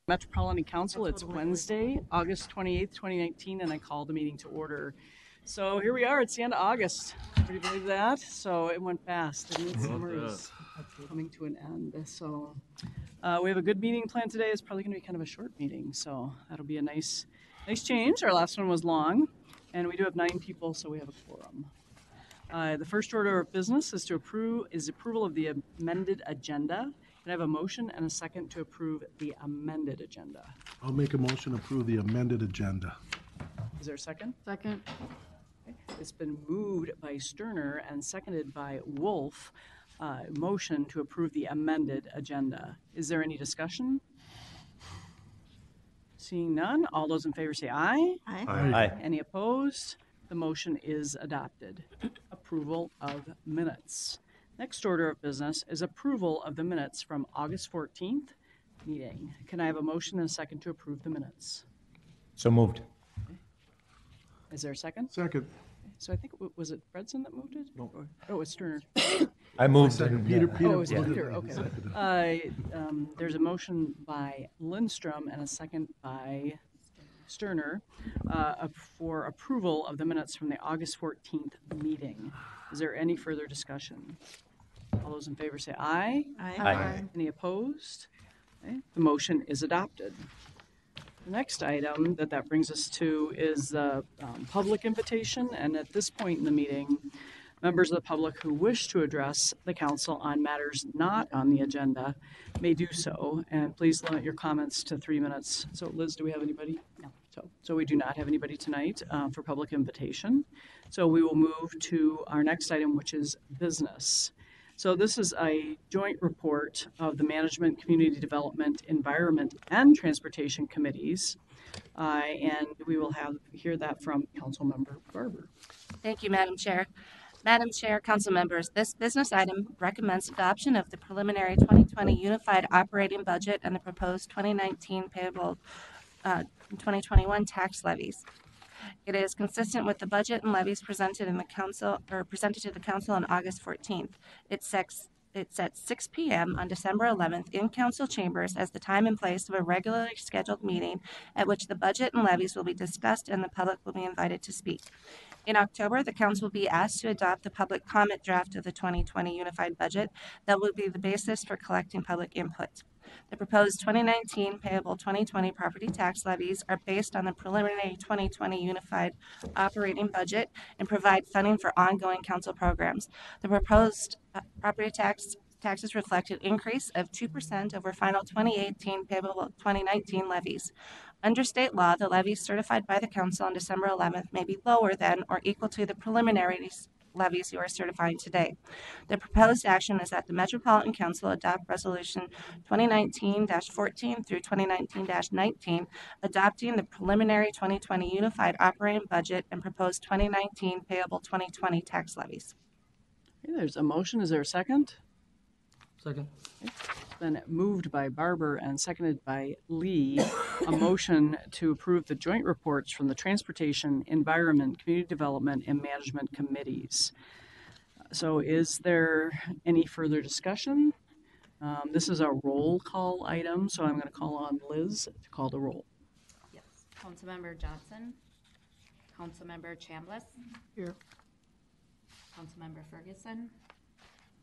Metropolitan Council. It's Wednesday, August 28th, 2019, and I call the meeting to order. So here we are. It's the end of August. Can you believe that? So it went fast. And summer is coming to an end. So we have a good meeting planned today. It's probably going to be kind of a short meeting, so that'll be a nice change. Our last one was long, and we do have 9 people, so we have a quorum. The first order of business is approval of the amended agenda. Can I have a motion and a second to approve the amended agenda? I'll make a motion to approve the amended agenda. Is there a second? Second. Okay. It's been moved by Sterner and seconded by Wolf. Motion to approve the amended agenda. Is there any discussion? Seeing none, all those in favor say aye. Aye. Aye. Any opposed? The motion is adopted. Approval of minutes. Next order of business is approval of the minutes from August 14th meeting. Can I have a motion and a second to approve the minutes? So moved. Is there a second? Second. So I think, was it Fredson that moved it? No. Oh, it's Sterner. I moved. Second. Peter. Oh, it was Peter. Peter, okay. There's a motion by Lindstrom and a second by Sterner for approval of the minutes from the August 14th meeting. Is there any further discussion? All those in favor say aye. Aye. Any opposed? Okay. The motion is adopted. The next item that brings us to is the public invitation, and at this point in the meeting, members of the public who wish to address the council on matters not on the agenda may do so, and please limit your comments to 3 minutes. So Liz, do we have anybody? No. So we do not have anybody tonight for public invitation. So we will move to our next item, which is business. So this is a joint report of the Management, Community Development, Environment, and Transportation Committees. And we will hear that from Councilmember Barber. Thank you, Madam Chair. Madam Chair, council members, this business item recommends adoption of the preliminary 2020 Unified Operating Budget and the proposed 2019 Payable 2021 tax levies. It is consistent with the budget and levies presented to the council on August 14th. It sets 6 p.m. on December 11th in council chambers as the time and place of a regularly scheduled meeting at which the budget and levies will be discussed and the public will be invited to speak. In October, the council will be asked to adopt the public comment draft of the 2020 Unified Budget that will be the basis for collecting public input. The proposed 2019 Payable 2020 property tax levies are based on the preliminary 2020 Unified Operating Budget and provide funding for ongoing council programs. The proposed property taxes reflect an increase of 2% over final 2018 Payable 2019 levies. Under state law, the levies certified by the council on December 11th may be lower than or equal to the preliminary levies you are certifying today. The proposed action is that the Metropolitan Council adopt Resolution 2019-14 through 2019-19, adopting the preliminary 2020 Unified Operating Budget and proposed 2019 Payable 2020 tax levies. Okay, there's a motion. Is there a second? Second. Okay. It's been moved by Barber and seconded by Lee. A motion to approve the joint reports from the Transportation, Environment, Community Development, and Management Committees. So is there any further discussion? This is a roll call item, so I'm going to call on Liz to call the roll. Yes. Councilmember Johnson. Councilmember Chambliss. Here. Councilmember Ferguson.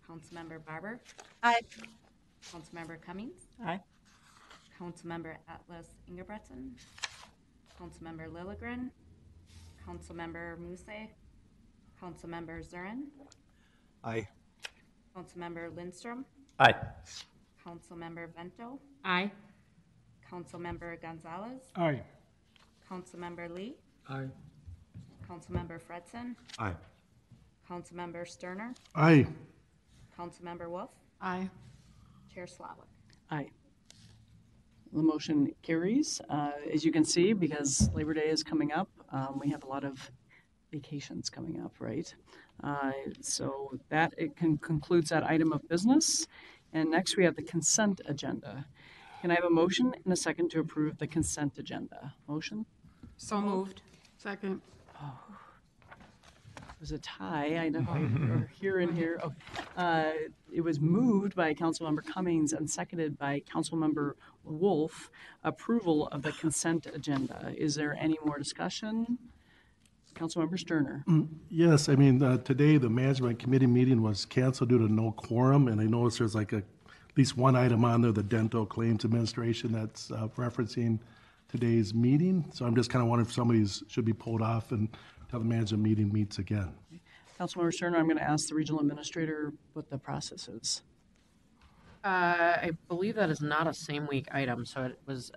Councilmember Barber. Aye. Councilmember Cummings. Aye. Councilmember Atlas Ingebretson. Councilmember Lilligren. Councilmember Muse. Councilmember Zurin. Aye. Councilmember Lindstrom. Aye. Councilmember Vento. Aye. Councilmember Gonzalez. Aye. Councilmember Lee. Aye. Councilmember Fredson. Aye. Councilmember Sterner. Aye. Councilmember Wolf. Aye. Chair Slawik. Aye. The motion carries. As you can see, because Labor Day is coming up, we have a lot of vacations coming up, right? So that concludes that item of business. And next we have the consent agenda. Can I have a motion and a second to approve the consent agenda? Motion? So moved. Second. was a tie. I know you're here and here. Oh, it was moved by Councilmember Cummings and seconded by Councilmember Wolf. Approval of the consent agenda. Is there any more discussion? Councilmember Sterner. Yes, I mean, today the management committee meeting was canceled due to no quorum, and I noticed there's like at least one item on there, the dental claims administration, that's referencing today's meeting. So I'm just kind of wondering if somebody's should be pulled off until the management meeting meets again. Councilmember Sterner, I'm going to ask the regional administrator what the process is. I believe that is not a same week item, so it was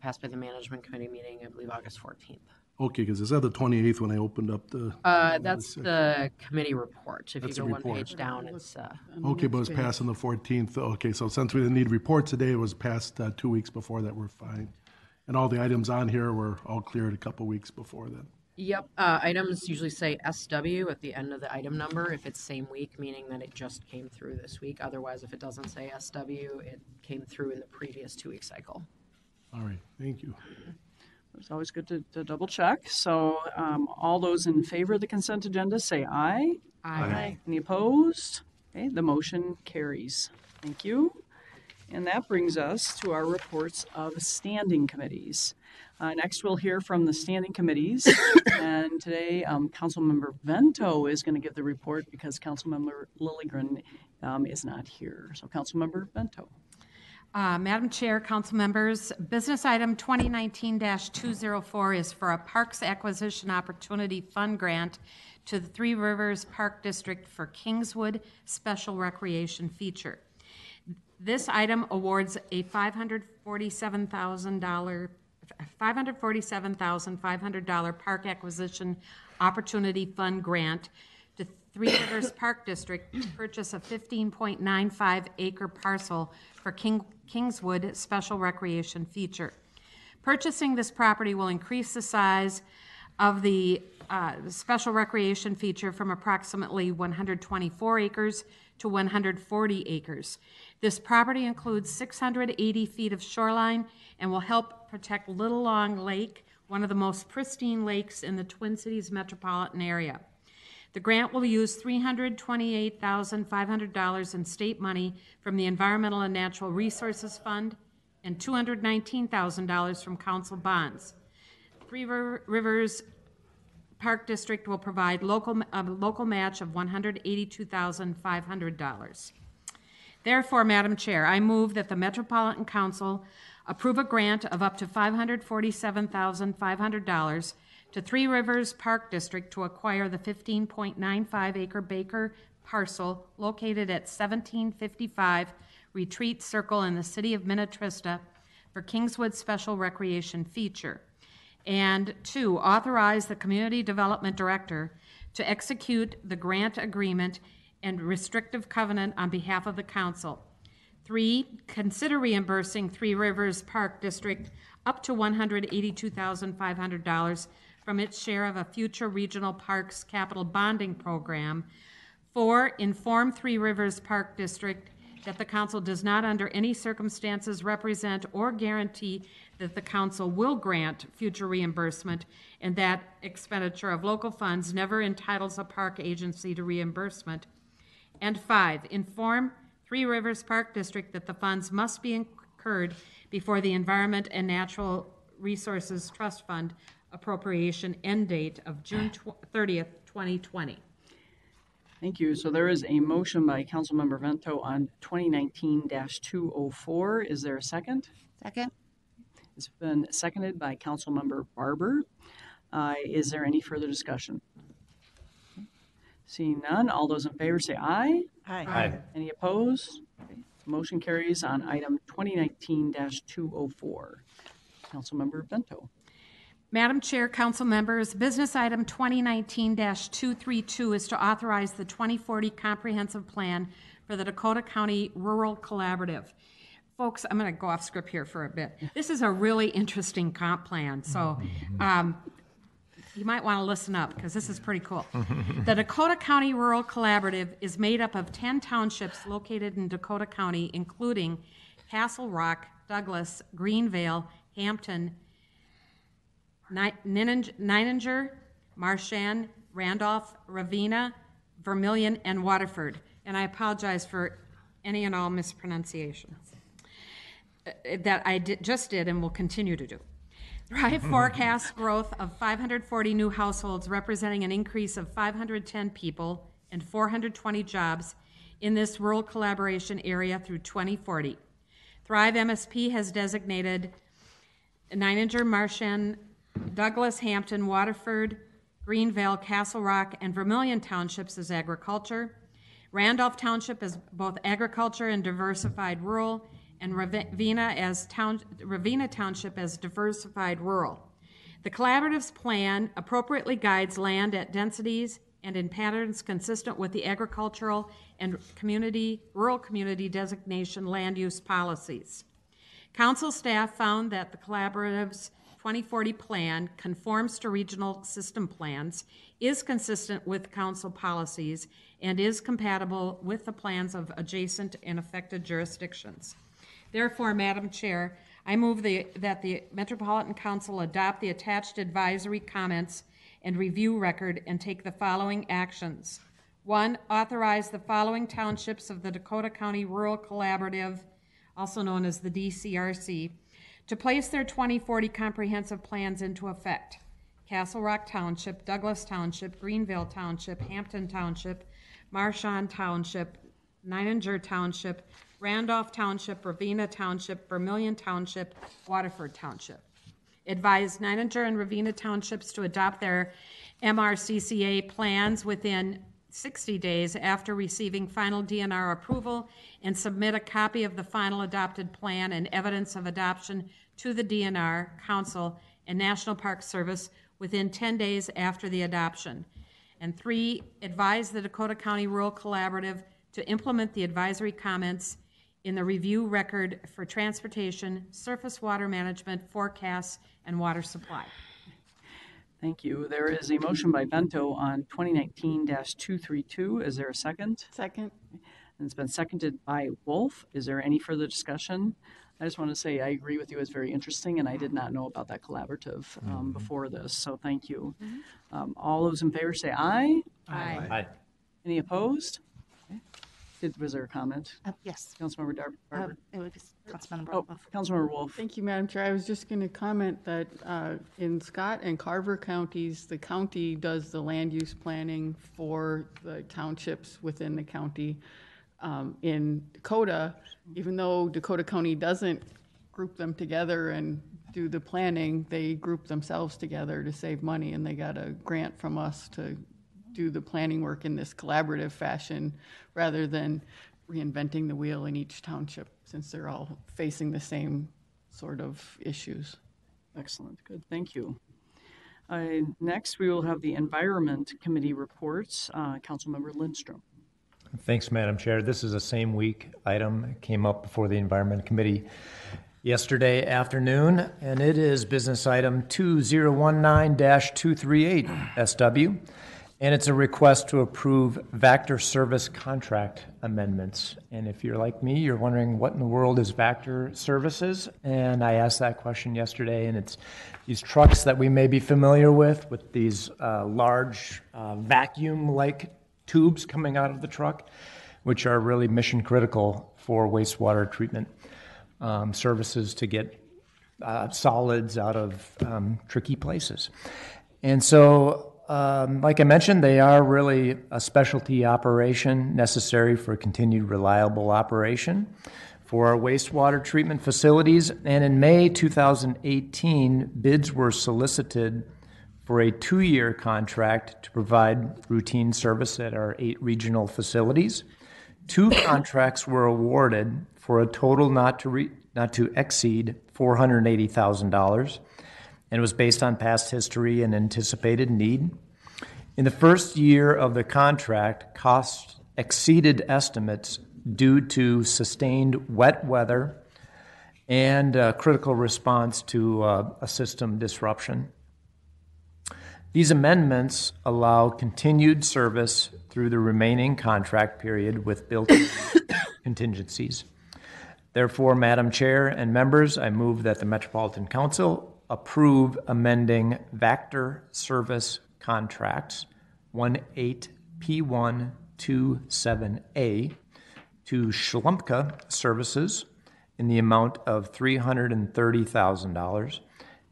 passed by the management committee meeting, I believe August 14th. Okay, because it's at the 28th when I opened up the. That's the committee report. If That's you the go one report. page down, it's Okay, but it was passed on the 14th. Okay, so since we didn't need reports today, it was passed 2 weeks before that, we're fine. And all the items on here were all cleared a couple weeks before then. Yep. Items usually say SW at the end of the item number if it's same week, meaning that it just came through this week. Otherwise, if it doesn't say SW, it came through in the previous 2-week cycle. All right, thank you. It's always good to double check. So all those in favor of the consent agenda say aye. Aye. Any opposed? Okay, the motion carries. Thank you. And that brings us to our reports of standing committees. Next, we'll hear from the standing committees. And today, Councilmember Vento is going to give the report because Councilmember Lilligren is not here. So Councilmember Vento. Madam Chair, council members, business item 2019-204 is for a Parks Acquisition Opportunity Fund grant to the Three Rivers Park District for Kingswood Special Recreation Feature. This item awards a $547,500 Park Acquisition Opportunity Fund grant to Three Rivers Park District to purchase a 15.95 acre parcel for Kingswood Special Recreation Feature. Purchasing this property will increase the size of the special recreation feature from approximately 124 acres to 140 acres. This property includes 680 feet of shoreline and will help protect Little Long Lake, one of the most pristine lakes in the Twin Cities metropolitan area. The grant will use $328,500 in state money from the Environmental and Natural Resources Fund and $219,000 from council bonds. Three Rivers Park District will provide a local match of $182,500. Therefore, Madam Chair, I move that the Metropolitan Council approve a grant of up to $547,500 to Three Rivers Park District to acquire the 15.95 acre Baker parcel located at 1755 Retreat Circle in the city of Minnetrista for Kingswood Special Recreation Feature. And 2, authorize the Community Development Director to execute the grant agreement and restrictive covenant on behalf of the council. 3, consider reimbursing Three Rivers Park District up to $182,500 from its share of a future regional parks capital bonding program. 4, inform Three Rivers Park District that the council does not under any circumstances represent or guarantee that the council will grant future reimbursement, and that expenditure of local funds never entitles a park agency to reimbursement. And 5, inform Three Rivers Park District that the funds must be incurred before the Environment and Natural Resources Trust Fund appropriation end date of June 30th, 2020. Thank you. So there is a motion by Councilmember Vento on 2019-204. Is there a second? Second? It's been seconded by Councilmember Barber. Is there any further discussion? Seeing none, all those in favor say aye. Aye. Any opposed? Okay. Motion carries on item 2019-204. Councilmember Vento. Madam Chair, council members, business item 2019-232 is to authorize the 2040 comprehensive plan for the Dakota County Rural Collaborative. Folks, I'm going to go off script here for a bit. This is a really interesting comp plan, so you might want to listen up because this is pretty cool. The Dakota County Rural Collaborative is made up of 10 townships located in Dakota County, including Castle Rock, Douglas, Greenvale, Hampton, Nininger, Marchand, Randolph, Ravenna, Vermilion, and Waterford. And I apologize for any and all mispronunciations that I just did and will continue to do. Thrive forecasts growth of 540 new households, representing an increase of 510 people and 420 jobs in this rural collaboration area through 2040. Thrive MSP has designated Nininger, Marchand, Douglas, Hampton, Waterford, Greenvale, Castle Rock, and Vermilion townships as agriculture. Randolph Township as both agriculture and diversified rural, and Ravenna Township as diversified rural. The collaborative's plan appropriately guides land at densities and in patterns consistent with the agricultural and rural community designation land use policies. Council staff found that the collaborative's 2040 plan conforms to regional system plans, is consistent with council policies, and is compatible with the plans of adjacent and affected jurisdictions. Therefore, Madam Chair, I move that the Metropolitan Council adopt the attached advisory comments and review record and take the following actions. 1, authorize the following townships of the Dakota County Rural Collaborative, also known as the DCRC, to place their 2040 comprehensive plans into effect. Castle Rock Township, Douglas Township, Greenvale Township, Hampton Township, Marchand Township, Nininger Township, Randolph Township, Ravenna Township, Vermilion Township, Waterford Township. Advise Nininger and Ravenna Townships to adopt their MRCCA plans within 60 days after receiving final DNR approval and submit a copy of the final adopted plan and evidence of adoption to the DNR, Council, and National Park Service within 10 days after the adoption. And 3, advise the Dakota County Rural Collaborative to implement the advisory comments in the review record for transportation, surface water management, forecasts, and water supply. Thank you. There is a motion by Bento on 2019-232. Is there a second? Second. And it's been seconded by Wolf. Is there any further discussion? I just want to say I agree with you. It's very interesting, and I did not know about that collaborative before this, so thank you. All those in favor say aye. Aye. Aye. Any opposed? Okay. Was there a comment? Yes. Councilmember Barber? It would be Councilmember Oh, Wolf. Councilmember Wolf. Thank you, Madam Chair. I was just going to comment that in Scott and Carver counties, the county does the land use planning for the townships within the county. In Dakota, even though Dakota County doesn't group them together and do the planning, they group themselves together to save money, and they got a grant from us to do the planning work in this collaborative fashion rather than reinventing the wheel in each township, since they're all facing the same sort of issues. Excellent. Good. Thank you. Next, we will have the Environment Committee reports. Councilmember Lindstrom. Thanks, Madam Chair. This is a same week item. It came up before the Environment Committee yesterday afternoon, and it is business item 2019-238 SW. And it's a request to approve Vector service contract amendments. And if you're like me, you're wondering what in the world is Vector services? And I asked that question yesterday, and it's these trucks that we may be familiar with these large vacuum-like tubes coming out of the truck, which are really mission critical for wastewater treatment services to get solids out of tricky places. And so like I mentioned, they are really a specialty operation necessary for continued reliable operation for our wastewater treatment facilities. And in May 2018, bids were solicited for a 2-year contract to provide routine service at our 8 regional facilities. 2 contracts were awarded for a total not to exceed $480,000. And it was based on past history and anticipated need. In the first year of the contract, costs exceeded estimates due to sustained wet weather and critical response to a system disruption. These amendments allow continued service through the remaining contract period with built-in contingencies. Therefore, Madam Chair and members, I move that the Metropolitan Council approve amending Vector service contracts 18P127A to Schlumpka Services in the amount of $330,000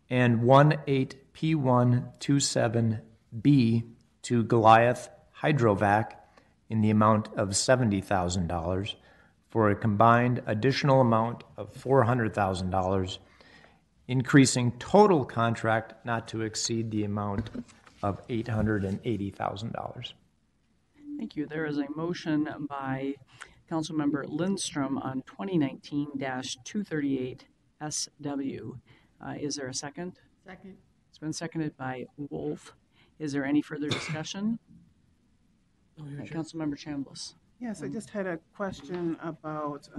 and 18P127B to Goliath Hydrovac in the amount of $70,000 for a combined additional amount of $400,000, increasing total contract not to exceed the amount of $880,000. Thank you. There is a motion by Councilmember Lindstrom on 2019-238 SW. Is there a second? Second. It's been seconded by Wolf. Is there any further discussion? Councilmember Chambliss. Yes, I just had a question about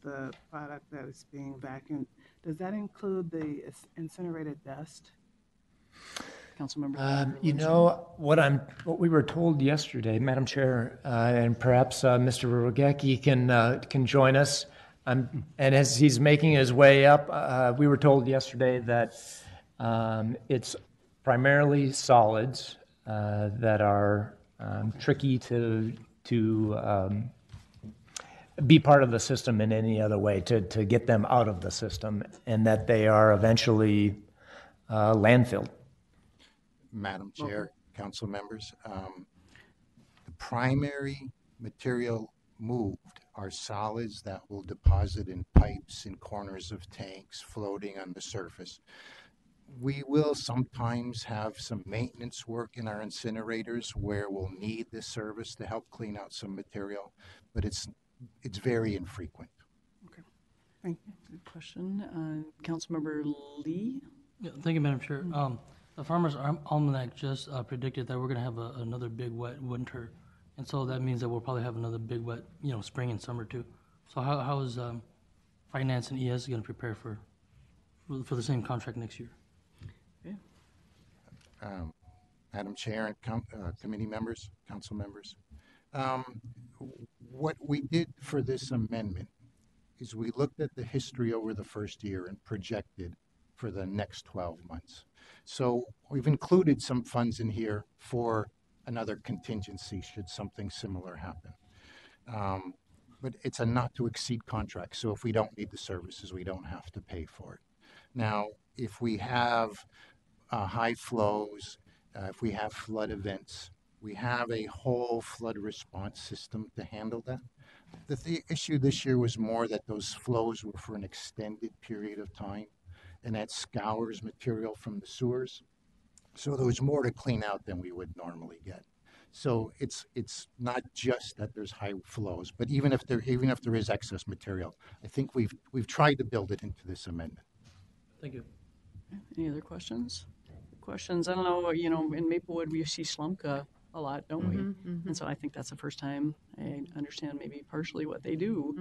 the product that is being vacuumed. Does that include the incinerated dust? Councilmember. You know, what we were told yesterday, Madam Chair, and perhaps Mr. Rogacki can join us. And as he's making his way up, we were told yesterday that it's primarily solids that are tricky to be part of the system in any other way, to get them out of the system, and that they are eventually landfilled. Madam Chair, council members, the primary material moved are solids that will deposit in pipes, in corners of tanks, floating on the surface. We will sometimes have some maintenance work in our incinerators where we'll need this service to help clean out some material, but it's very infrequent. Okay. Thank you. Good question. Councilmember Lee? Yeah, thank you, Madam Chair. The Farmer's Almanac just predicted that we're going to have another big wet winter, and so that means that we'll probably have another big wet, spring and summer too. So how is Finance and ES going to prepare for the same contract next year? Okay. Madam Chair and committee members, council members, what we did for this amendment is we looked at the history over the first year and projected for the next 12 months. So we've included some funds in here for another contingency should something similar happen. But it's a not to exceed contract. So if we don't need the services, we don't have to pay for it. Now, if we have high flows, if we have flood events, we have a whole flood response system to handle that. The issue this year was more that those flows were for an extended period of time, and that scours material from the sewers. So there was more to clean out than we would normally get. So it's not just that there's high flows, but even if there is excess material, I think we've tried to build it into this amendment. Thank you. Any other questions? I don't know, in Maplewood, we see Schlumpka a lot, don't we? And so I think that's the first time I understand maybe partially what they do.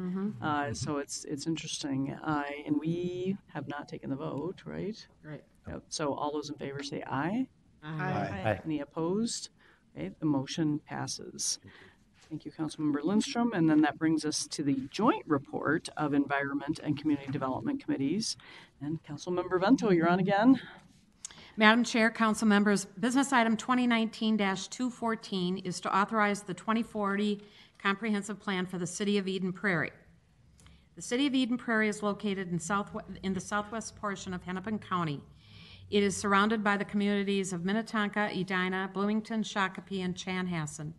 So it's interesting. And we have not taken the vote, right? Right. Yep. So all those in favor say aye. Aye. Any opposed? Okay, the motion passes. Thank you, Councilmember Lindstrom. And then that brings us to the joint report of Environment and Community Development Committees. And Councilmember Vento, you're on again. Madam Chair, council members, business item 2019-214 is to authorize the 2040 comprehensive plan for the city of Eden Prairie. The city of Eden Prairie is located in the southwest portion of Hennepin County. It is surrounded by the communities of Minnetonka, Edina, Bloomington, Shakopee, and Chanhassen.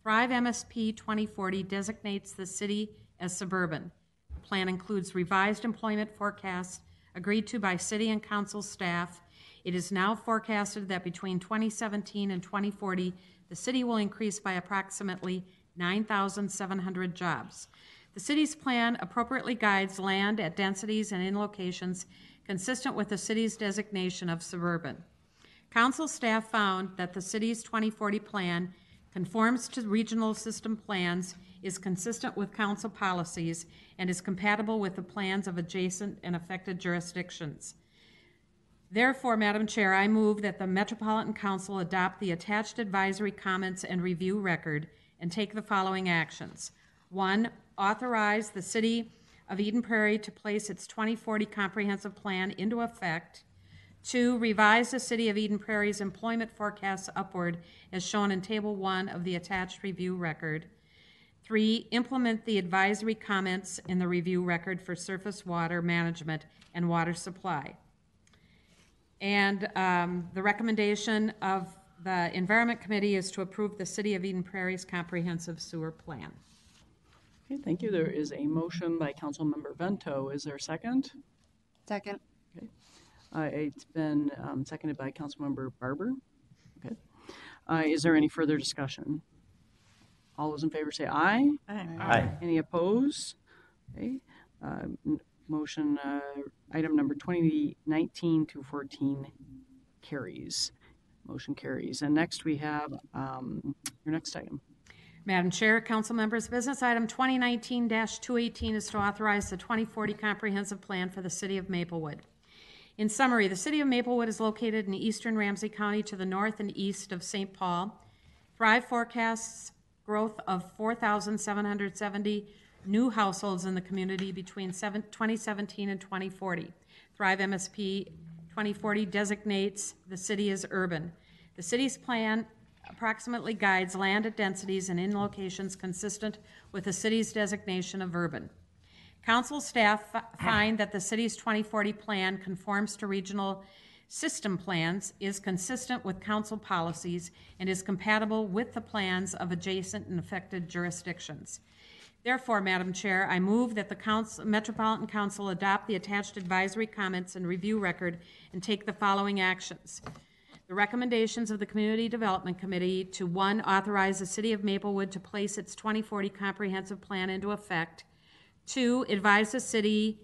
Thrive MSP 2040 designates the city as suburban. The plan includes revised employment forecasts agreed to by city and council staff. It is now forecasted that between 2017 and 2040, the city will increase by approximately 9,700 jobs. The city's plan appropriately guides land at densities and in locations consistent with the city's designation of suburban. Council staff found that the city's 2040 plan conforms to regional system plans, is consistent with council policies, and is compatible with the plans of adjacent and affected jurisdictions. Therefore, Madam Chair, I move that the Metropolitan Council adopt the attached advisory comments and review record and take the following actions. 1, authorize the City of Eden Prairie to place its 2040 comprehensive plan into effect. 2, revise the City of Eden Prairie's employment forecasts upward as shown in Table 1 of the attached review record. 3, implement the advisory comments in the review record for surface water management and water supply. And the recommendation of the Environment Committee is to approve the City of Eden Prairie's comprehensive sewer plan. Okay, thank you. There is a motion by Councilmember Vento. Is there a second? Second. Okay. It's been seconded by Councilmember Barber. Okay. Is there any further discussion? All those in favor say aye. Aye. Any opposed? Okay. Motion, item number 2019-14 carries. Motion carries. And next we have your next item. Madam Chair, council members, business item 2019-218 is to authorize the 2040 comprehensive plan for the City of Maplewood. In summary, the City of Maplewood is located in eastern Ramsey County to the north and east of St. Paul. Thrive forecasts growth of 4,770 new households in the community between 2017 and 2040. Thrive MSP 2040 designates the city as urban. The city's plan approximately guides land at densities and in locations consistent with the city's designation of urban. Council staff find that the city's 2040 plan conforms to regional system plans, is consistent with council policies, and is compatible with the plans of adjacent and affected jurisdictions. Therefore, Madam Chair, I move that the Metropolitan Council adopt the attached advisory comments and review record and take the following actions. The recommendations of the Community Development Committee to 1, authorize the City of Maplewood to place its 2040 comprehensive plan into effect. 2, advise the city,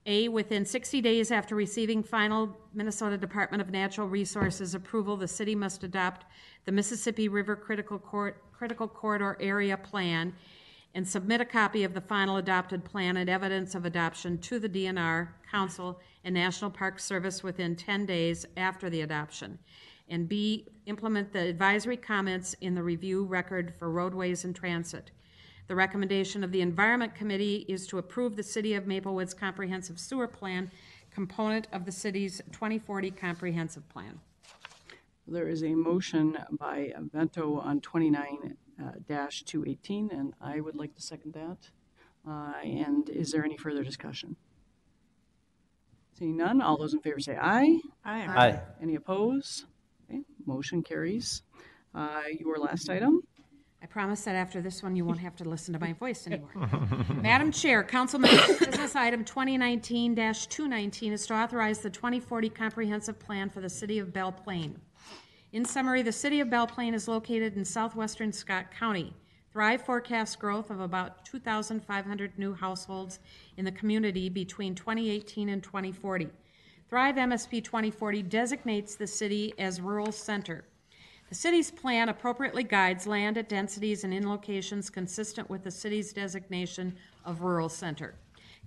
A, within 60 days after receiving final Minnesota Department of Natural Resources approval, the city must adopt the Mississippi River Critical Corridor Area Plan and submit a copy of the final adopted plan and evidence of adoption to the DNR, Council, and National Park Service within 10 days after the adoption. And B, implement the advisory comments in the review record for roadways and transit. The recommendation of the Environment Committee is to approve the City of Maplewood's comprehensive sewer plan, component of the city's 2040 comprehensive plan. There is a motion by Vento on 29-218, and I would like to second that. And is there any further discussion? Seeing none, all those in favor say aye. Aye. Any opposed? Okay, motion carries. Your last item? I promise that after this one, you won't have to listen to my voice anymore. Madam Chair, council members, business item 2019-219 is to authorize the 2040 comprehensive plan for the City of Belle Plaine. In summary, the City of Belle Plaine is located in southwestern Scott County. Thrive forecasts growth of about 2,500 new households in the community between 2018 and 2040. Thrive MSP 2040 designates the city as rural center. The city's plan appropriately guides land at densities and in locations consistent with the city's designation of rural center.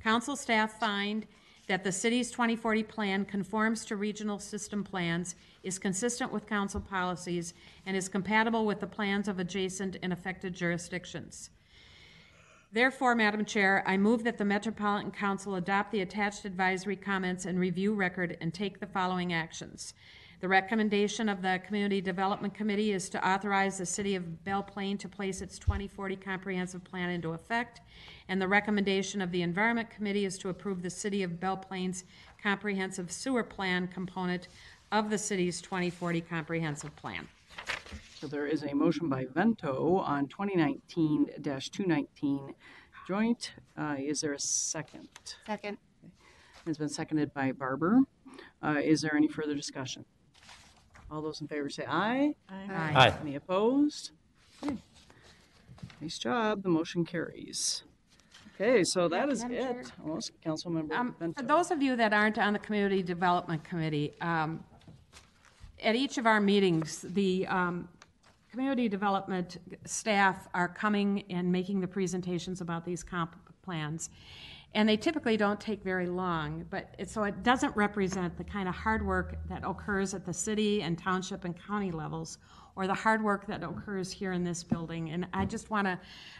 Council staff find that the city's 2040 plan conforms to regional system plans, is consistent with council policies, and is compatible with the plans of adjacent and affected jurisdictions. Therefore, Madam Chair, I move that the Metropolitan Council adopt the attached advisory comments and review record and take the following actions. The recommendation of the Community Development Committee is to authorize the City of Belle Plaine to place its 2040 comprehensive plan into effect, and the recommendation of the Environment Committee is to approve the City of Belle Plaine's comprehensive sewer plan component of the city's 2040 comprehensive plan. So there is a motion by Vento on 2019-219 joint. Is there a second? Second. It's been seconded by Barber. Is there any further discussion? All those in favor say aye. Aye. Any opposed? Okay. Nice job. The motion carries. Okay, so that is Madam it. Chair. Almost Councilmember Vento. For those of you that aren't on the Community Development Committee, at each of our meetings, the Community Development staff are coming and making the presentations about these comp plans. And they typically don't take very long, so it doesn't represent the kind of hard work that occurs at the city and township and county levels, or the hard work that occurs here in this building. And I just want to,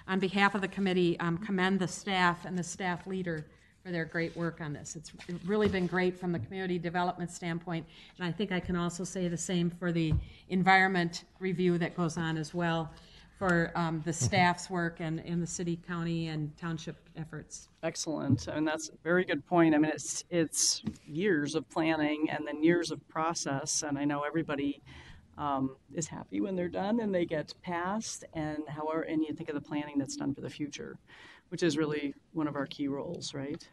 on behalf of the committee, commend the staff and the staff leader for their great work on this. It's really been great from the community development standpoint, and I think I can also say the same for the environment review that goes on as well, for the staff's work and the city, county, and township efforts. Excellent, and that's a very good point. I mean, it's years of planning and then years of process, and I know everybody is happy when they're done and they get passed, and you think of the planning that's done for the future, which is really one of our key roles, right?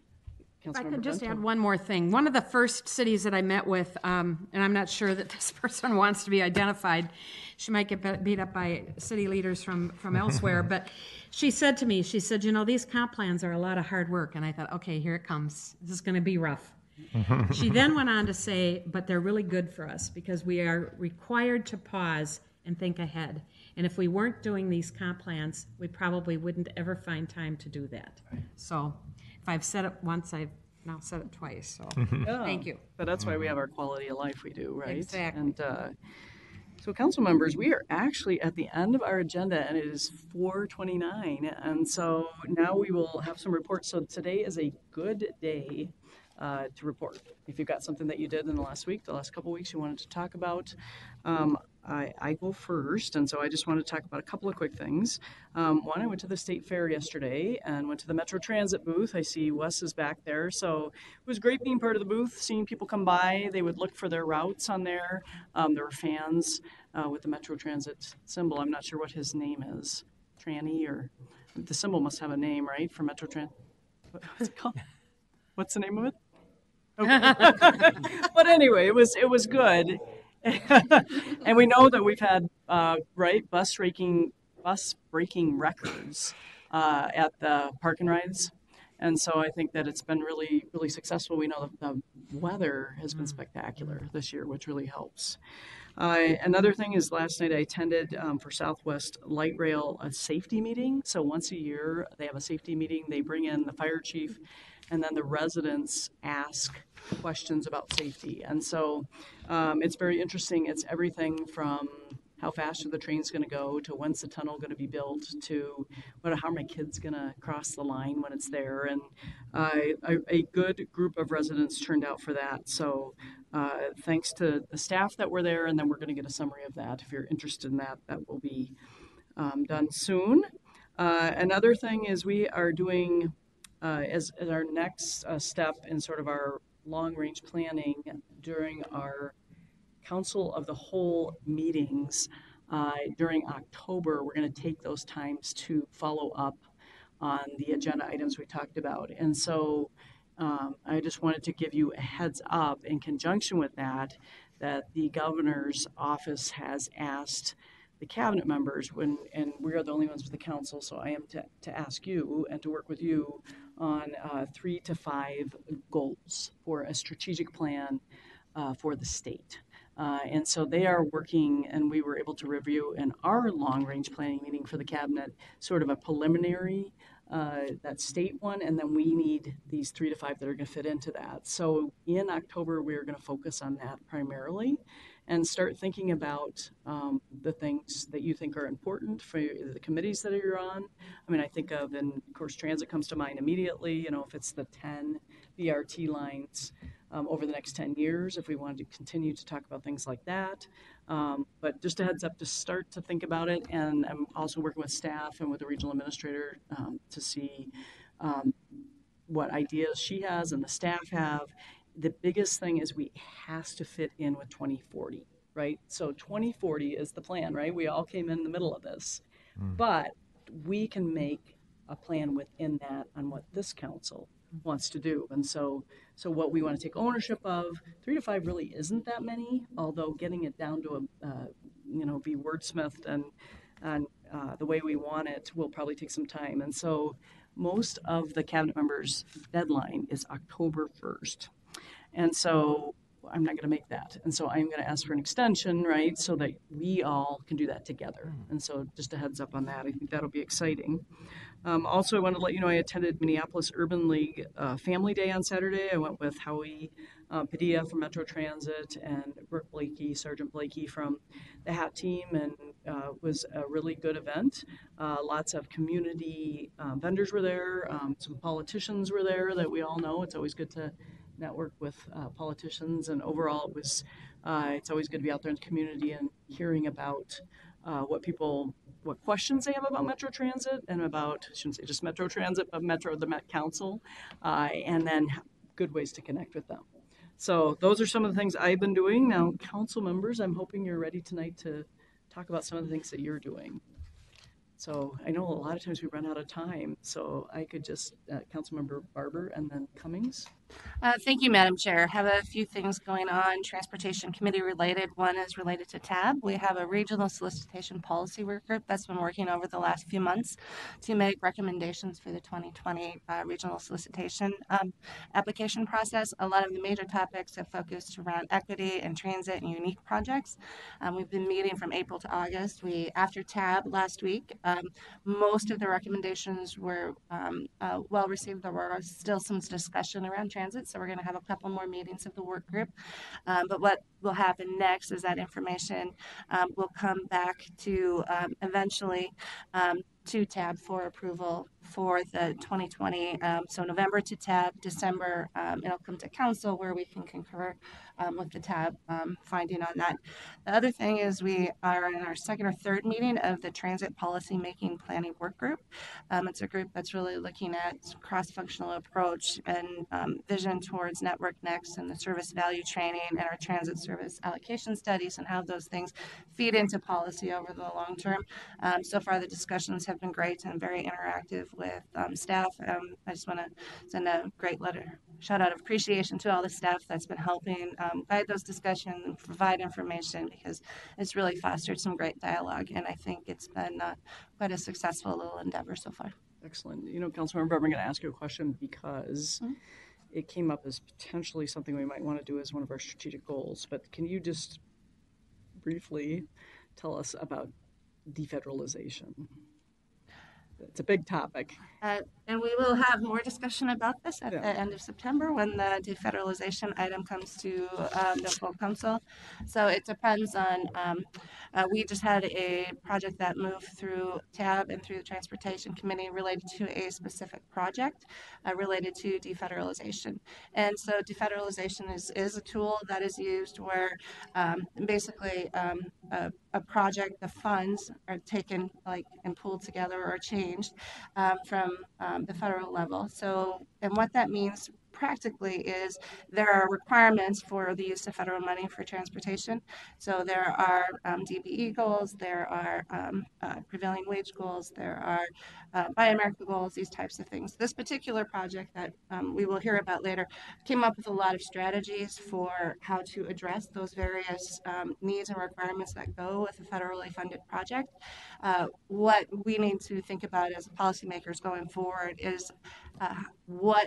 If I Councilmember could just Bento? add one more thing. One of the first cities that I met with, and I'm not sure that this person wants to be identified, she might get beat up by city leaders from elsewhere, but she said to me, these comp plans are a lot of hard work. And I thought, okay, here it comes. This is going to be rough. She then went on to say, but they're really good for us because we are required to pause and think ahead. And if we weren't doing these comp plans, we probably wouldn't ever find time to do that. So if I've said it once, I've now said it twice. So Yeah, thank you. but that's why we have our quality of life we do, right? Exactly. And so council members, we are actually at the end of our agenda and it is 4:29. And so now we will have some reports. So today is a good day to report. If you've got something that you did in the last week, the last couple weeks you wanted to talk about, I go first, and so I just want to talk about a couple of quick things. One, I went to the State Fair yesterday and went to the Metro Transit booth. I see Wes is back there, so it was great being part of the booth, seeing people come by. They would look for their routes on there. There were fans with the Metro Transit symbol. I'm not sure what his name is, Tranny, or the symbol must have a name, right, for Metro Transit? What's it called? What's the name of it? Okay. But anyway, it was good. And we know that we've had bus breaking records at the park and rides, and so I think that it's been really, really successful. We know that the weather has been spectacular this year, which really helps. Another thing is last night I attended for Southwest Light Rail a safety meeting. So once a year they have a safety meeting. They bring in the fire chief, and then the residents ask questions about safety. And so it's very interesting. It's everything from how fast are the trains going to go to when's the tunnel going to be built to how are my kids going to cross the line when it's there. And a good group of residents turned out for that. So thanks to the staff that were there, and then we're going to get a summary of that. If you're interested in that, that will be done soon. Another thing is we are doing as our next step in sort of our long-range planning during our Council of the Whole meetings during October, we're going to take those times to follow up on the agenda items we talked about. And so I just wanted to give you a heads up in conjunction with that the governor's office has asked the cabinet members and we are the only ones with the council, so I am to ask you and to work with you on 3 to 5 goals for a strategic plan for the state. And so they are working, and we were able to review in our long-range planning meeting for the cabinet sort of a preliminary, that state one, and then we need these 3 to 5 that are going to fit into that. So in October, we're going to focus on that primarily and start thinking about the things that you think are important for the committees that you're on. I mean, I think of, and of course, transit comes to mind immediately, if it's the 10 BRT lines over the next 10 years, if we wanted to continue to talk about things like that. But just a heads up to start to think about it. And I'm also working with staff and with the regional administrator to see what ideas she has and the staff have. The biggest thing is we has to fit in with 2040, right? So 2040 is the plan, right? We all came in the middle of this, but we can make a plan within that on what this council wants to do. And so what we want to take ownership of, 3 to 5 really isn't that many, although getting it down to be wordsmithed and the way we want it will probably take some time. And so most of the cabinet members' deadline is October 1st. And so I'm not going to make that. And so I'm going to ask for an extension, right, so that we all can do that together. And so just a heads up on that. I think that'll be exciting. Also, I wanted to let you know I attended Minneapolis Urban League Family Day on Saturday. I went with Howie Padilla from Metro Transit and Brooke Blakey, Sergeant Blakey from the HAT team, and was a really good event. Lots of community vendors were there. Some politicians were there that we all know. It's always good to network with politicians, and overall it was it's always good to be out there in the community and hearing about what questions they have about Metro Transit and about, I shouldn't say just Metro Transit, but the Met Council, and then good ways to connect with them. So those are some of the things I've been doing. Now, council members, I'm hoping you're ready tonight to talk about some of the things that you're doing. So I know a lot of times we run out of time, so I could just, Councilmember Barber and then Cummings. Thank you, Madam Chair. Have a few things going on, Transportation Committee related. One is related to TAB. We have a regional solicitation policy work group that's been working over the last few months to make recommendations for the 2020 regional solicitation application process. A lot of the major topics have focused around equity and transit and unique projects. We've been meeting from April to August. After TAB last week, most of the recommendations were well received. There were still some discussion around transit, so we're going to have a couple more meetings of the work group. But what will happen next is that information will come back to eventually to TAB for approval for the 2020. So November to TAB, December it'll come to council where we can concur with the TAB finding on that. The other thing is we are in our second or third meeting of the Transit Policy Making Planning Work Group. It's a group that's really looking at cross-functional approach and vision towards Network Next and the service value training and our transit service allocation studies and how those things feed into policy over the long term. So far the discussions have been great and very interactive with staff. I just want to send a great shout out of appreciation to all the staff that's been helping guide those discussions and provide information, because it's really fostered some great dialogue, and I think it's been quite a successful little endeavor so far. Excellent. You know, Councilmember, I'm going to ask you a question because it came up as potentially something we might want to do as one of our strategic goals, but can you just briefly tell us about defederalization? It's a big topic. And we will have more discussion about this at the end of September when the defederalization item comes to the full council. So it depends on, we just had a project that moved through TAB and through the Transportation Committee related to a specific project related to defederalization. And so defederalization is a tool that is used where basically a project, the funds are taken and pulled together or changed from the federal level. So, and what that means practically is there are requirements for the use of federal money for transportation. So there are DBE goals, there are prevailing wage goals, there are Buy America goals, these types of things. This particular project that we will hear about later came up with a lot of strategies for how to address those various needs and requirements that go with a federally funded project. What we need to think about as policymakers going forward is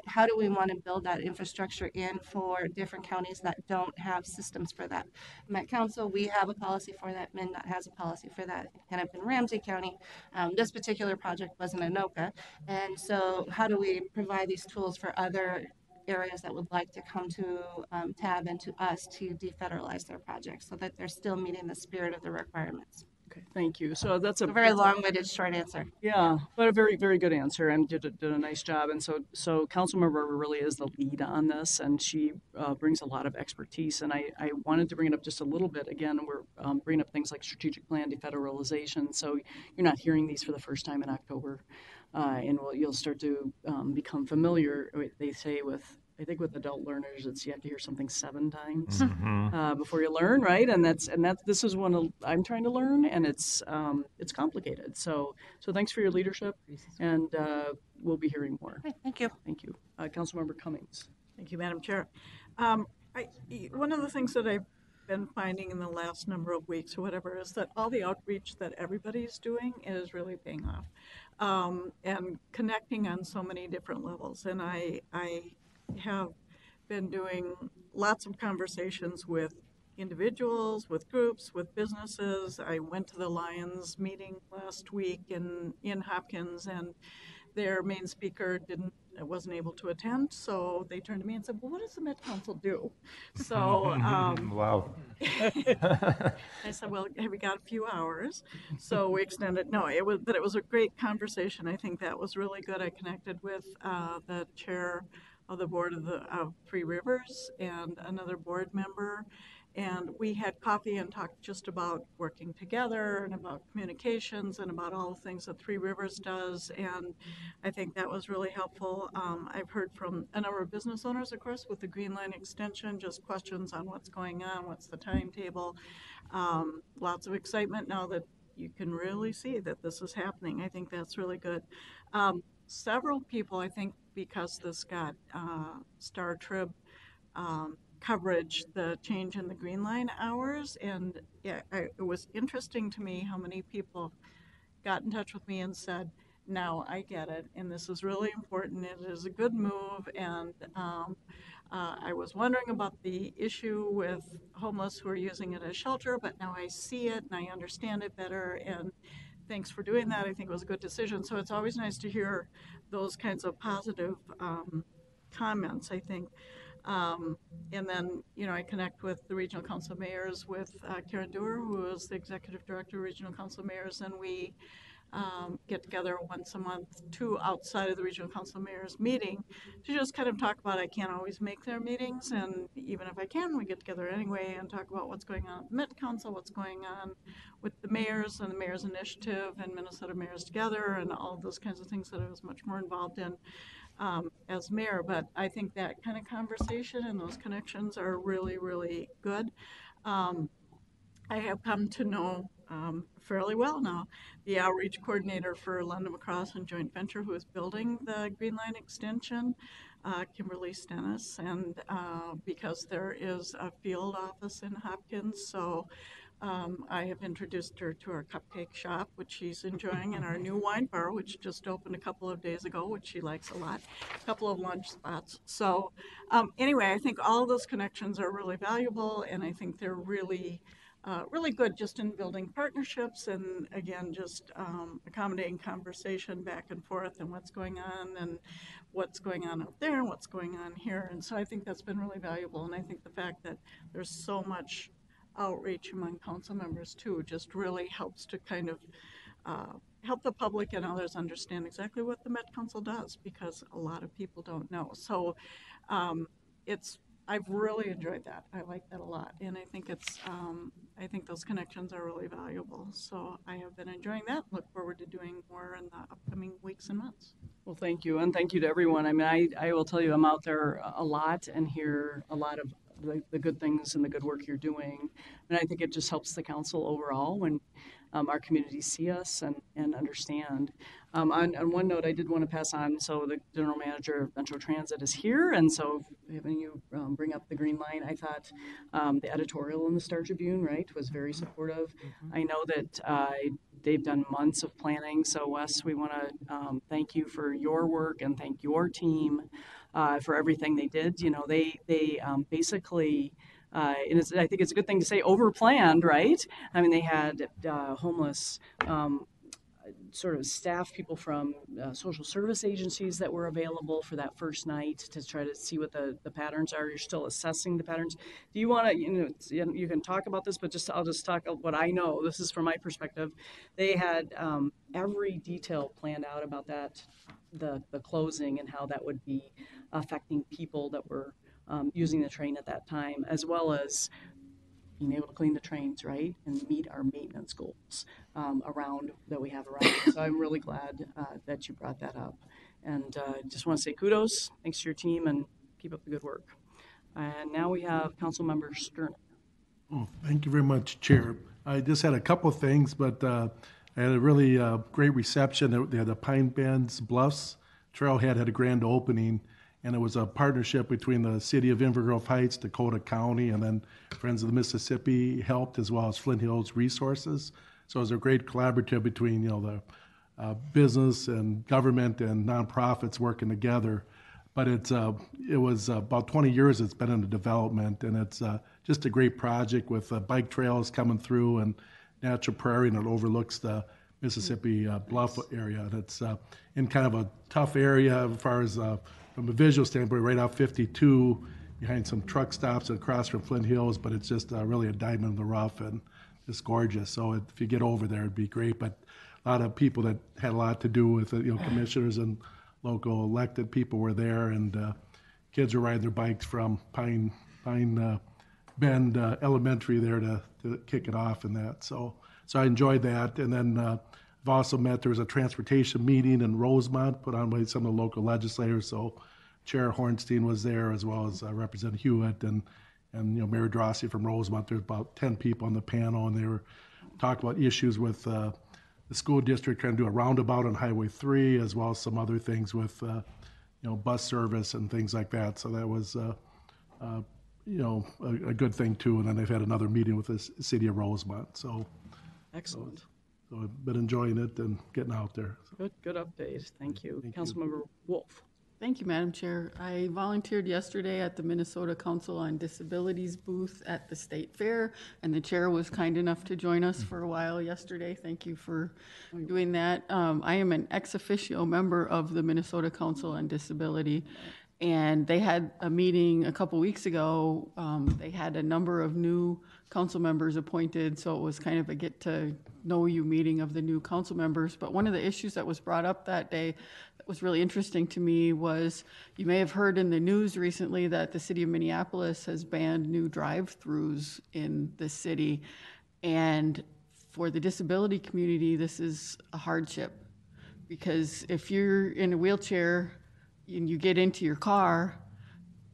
how do we want to build that infrastructure in for different counties that don't have systems for that. Met Council, we have a policy for that. MnDOT has a policy for that. And up in Ramsey County, this particular project was in Anoka. And so how do we provide these tools for other areas that would like to come to TAB and to us to defederalize their projects so that they're still meeting the spirit of the requirements? Okay, thank you. So that's a very long-winded short answer. Yeah, but a very, very good answer, and did a nice job. And so Councilmember really is the lead on this, and she brings a lot of expertise. And I wanted to bring it up just a little bit. Again, we're bringing up things like strategic plan defederalization. So you're not hearing these for the first time in October, and you'll start to become familiar. They say with adult learners, it's you have to hear something 7 times before you learn, right? And this is one I'm trying to learn, and it's complicated. So thanks for your leadership, and we'll be hearing more. Okay, thank you. Thank you, Councilmember Cummings. Thank you, Madam Chair. One of the things that I've been finding in the last number of weeks or whatever is that all the outreach that everybody's doing is really paying off, and connecting on so many different levels. And I have been doing lots of conversations with individuals, with groups, with businesses. I went to the Lions meeting last week in Hopkins, and their main speaker wasn't able to attend, so they turned to me and said, well, what does the Met Council do? So Wow. I said, well, have we got a few hours? So we extended. No, but it was a great conversation. I think that was really good. I connected with the chair of the board of Three Rivers and another board member. And we had coffee and talked just about working together and about communications and about all the things that Three Rivers does. And I think that was really helpful. I've heard from a number of business owners, of course, with the Green Line extension, just questions on what's going on, what's the timetable. Lots of excitement now that you can really see that this is happening. I think that's really good. Several people, I think, because this got Star Trib coverage, the change in the Green Line hours, and yeah, it was interesting to me how many people got in touch with me and said, now I get it, and this is really important. It is a good move, and I was wondering about the issue with homeless who are using it as shelter, but now I see it and I understand it better, and thanks for doing that. I think it was a good decision. So it's always nice to hear those kinds of positive comments, I think. And then, I connect with the Regional Council of Mayors, with Karen Dewar, who is the Executive Director of Regional Council of Mayors, and we get together once a month outside of the Regional Council of Mayors meeting to just kind of talk about, I can't always make their meetings, and even if I can, we get together anyway and talk about what's going on at the Met Council, what's going on with the mayors and the Mayors Initiative and Minnesota Mayors Together and all of those kinds of things that I was much more involved in as mayor. But I think that kind of conversation and those connections are really, really good. I have come to know fairly well now the outreach coordinator for London Lacrosse and Joint Venture, who is building the Green Line extension, Kimberly Stennis, and because there is a field office in Hopkins, so I have introduced her to our cupcake shop, which she's enjoying, and our new wine bar, which just opened a couple of days ago, which she likes a lot, a couple of lunch spots. So anyway, I think all those connections are really valuable, and I think they're really really good just in building partnerships and, again, just accommodating conversation back and forth and what's going on out there and what's going on here. And so I think that's been really valuable. And I think the fact that there's so much outreach among council members too just really helps to kind of help the public and others understand exactly what the Met Council does, because a lot of people don't know. So I've really enjoyed that. I like that a lot, and I think I think those connections are really valuable. So I have been enjoying that. Look forward to doing more in the upcoming weeks and months. Well, thank you, and thank you to everyone. I mean, I will tell you, I'm out there a lot and hear a lot of the good things and the good work you're doing, and I think it just helps the council overall when our communities see us and understand. On one note, I did want to pass on, so the general manager of Metro Transit is here, and so having you bring up the Green Line, I thought the editorial in the Star Tribune, right, was very supportive. I know that they've done months of planning, so Wes, we want to thank you for your work and thank your team for everything they did. They basically, and I think it's a good thing to say, over-planned, right? I mean, they had homeless sort of staff people from social service agencies that were available for that first night to try to see what the patterns are. You're still assessing the patterns. Do you want to, you can talk about this, but I'll just talk what I know. This is from my perspective. They had every detail planned out about that, the closing and how that would be affecting people that were using the train at that time, as well as being able to clean the trains, right, and meet our maintenance goals that we have around it. So I'm really glad that you brought that up. And just want to say kudos, thanks to your team, and keep up the good work. And now we have Councilmember Sterner. Oh, thank you very much, Chair. I just had a couple of things, but I had a really great reception. They had the Pine Bends Bluffs Trailhead had a grand opening, and it was a partnership between the city of Inver Grove Heights, Dakota County, and then Friends of the Mississippi helped, as well as Flint Hills Resources. So it was a great collaborative between the business and government and nonprofits working together. But it was about 20 years it's been in the development, and it's just a great project with bike trails coming through and natural prairie, and it overlooks the Mississippi Bluff area. And it's in kind of a tough area as far as from a visual standpoint, right off 52, behind some truck stops and across from Flint Hills, but it's just really a diamond in the rough and just gorgeous. So if you get over there, it'd be great. But a lot of people that had a lot to do with it, commissioners and local elected people were there, and kids were riding their bikes from Pine Bend Elementary there to kick it off and that. So I enjoyed that. And then I've also there was a transportation meeting in Rosemont put on by some of the local legislators. So Chair Hornstein was there, as well as Representative Hewitt and Mayor Drossi from Rosemont. There's about 10 people on the panel, and they were talking about issues with the school district trying to do a roundabout on Highway 3, as well as some other things with bus service and things like that. So that was a good thing too. And then they've had another meeting with the city of Rosemont. So Excellent. So I've been enjoying it and getting out there. Good update. Thank you. Councilmember Wolf. Thank you, Madam Chair. I volunteered yesterday at the Minnesota Council on Disabilities booth at the State Fair, and the chair was kind enough to join us for a while yesterday. Thank you for doing that. I am an ex officio member of the Minnesota Council on Disability, and they had a meeting a couple weeks ago. They had a number of new council members appointed, so it was kind of a get to know you meeting of the new council members. But one of the issues that was brought up that day that was really interesting to me was, you may have heard in the news recently that the city of Minneapolis has banned new drive-throughs in the city. And for the disability community, this is a hardship, because if you're in a wheelchair and you get into your car,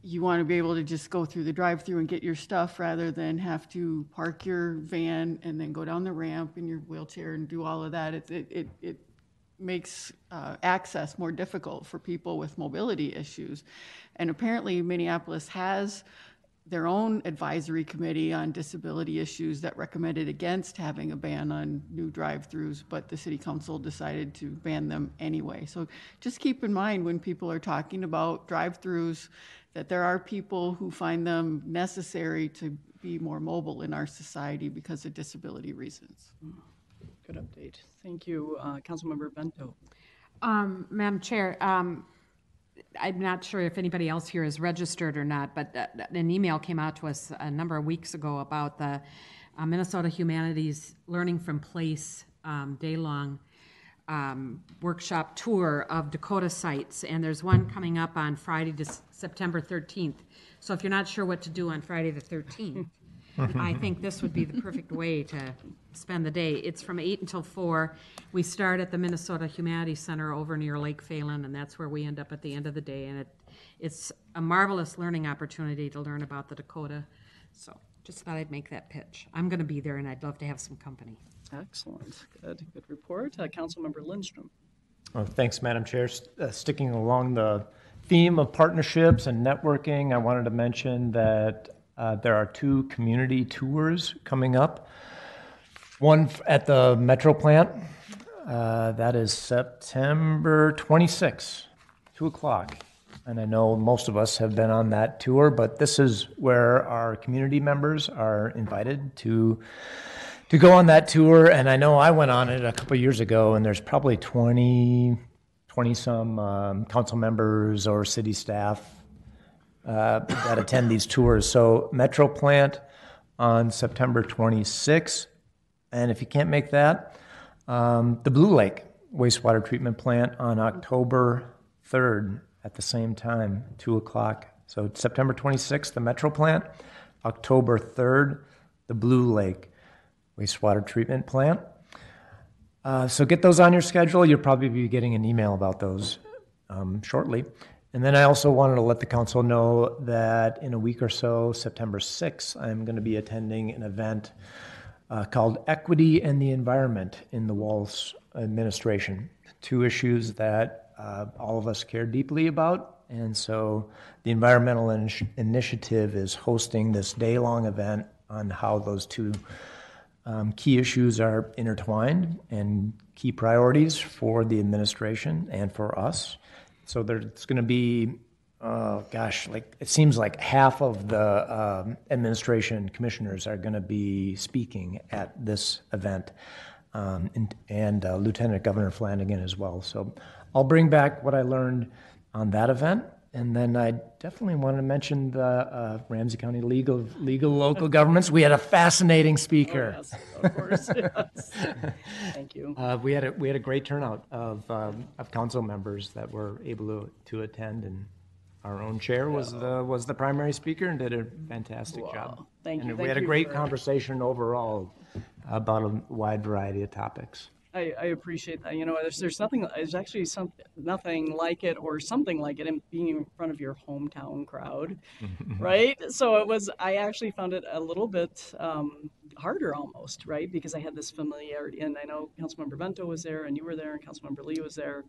you want to be able to just go through the drive-through and get your stuff, rather than have to park your van and then go down the ramp in your wheelchair and do all of that. It makes access more difficult for people with mobility issues. And apparently Minneapolis has their own advisory committee on disability issues that recommended against having a ban on new drive-throughs, but the city council decided to ban them anyway. So just keep in mind when people are talking about drive-throughs that there are people who find them necessary to be more mobile in our society because of disability reasons. Good update. Thank you. Councilmember Bento. Madam Chair, I'm not sure if anybody else here is registered or not, but an email came out to us a number of weeks ago about the Minnesota Humanities Learning from Place day-long workshop tour of Dakota sites, and there's one coming up on Friday, September 13th. So if you're not sure what to do on Friday the 13th, I think this would be the perfect way to spend the day. It's from 8 until 4. We start at the Minnesota Humanities Center over near Lake Phalen, and that's where we end up at the end of the day. And it's a marvelous learning opportunity to learn about the Dakota. So just thought I'd make that pitch. I'm going to be there, and I'd love to have some company. Excellent. Good report. Councilmember Lindstrom. Well, thanks, Madam Chair. Sticking along the theme of partnerships and networking, I wanted to mention that there are 2 community tours coming up. One at the Metro plant, that is September 26th, 2 o'clock. And I know most of us have been on that tour, but this is where our community members are invited to go on that tour. And I know I went on it a couple of years ago, and there's probably 20-some council members or city staff that attend these tours. So Metro plant on September 26th. And if you can't make that, the Blue Lake wastewater treatment plant on October 3rd at the same time, 2 o'clock. So September 26th, the Metro plant. October 3rd, the Blue Lake wastewater treatment plant. So get those on your schedule. You'll probably be getting an email about those shortly. And then I also wanted to let the council know that in a week or so, September 6th, I'm going to be attending an event called Equity and the Environment in the Walls administration. 2 issues that all of us care deeply about. And so the Environmental Initiative is hosting this day-long event on how those 2 key issues are intertwined and key priorities for the administration and for us. So there's going to be, it seems like half of the administration commissioners are going to be speaking at this event. and Lieutenant Governor Flanagan as well. So I'll bring back what I learned on that event. And then I definitely want to mention the Ramsey County League of Local Governments. We had a fascinating speaker. Oh, yes, of course. Yes. Thank you. We had a great turnout of council members that were able to attend, and our own chair was the primary speaker and did a fantastic job. Thank you. And we had a great conversation overall about a wide variety of topics. I appreciate that. You know, there's nothing, there's actually nothing like it or something like it in being in front of your hometown crowd, right? So I actually found it a little bit harder almost, right? Because I had this familiarity, and I know Councilmember Bento was there, and you were there, and Councilmember Lee was there.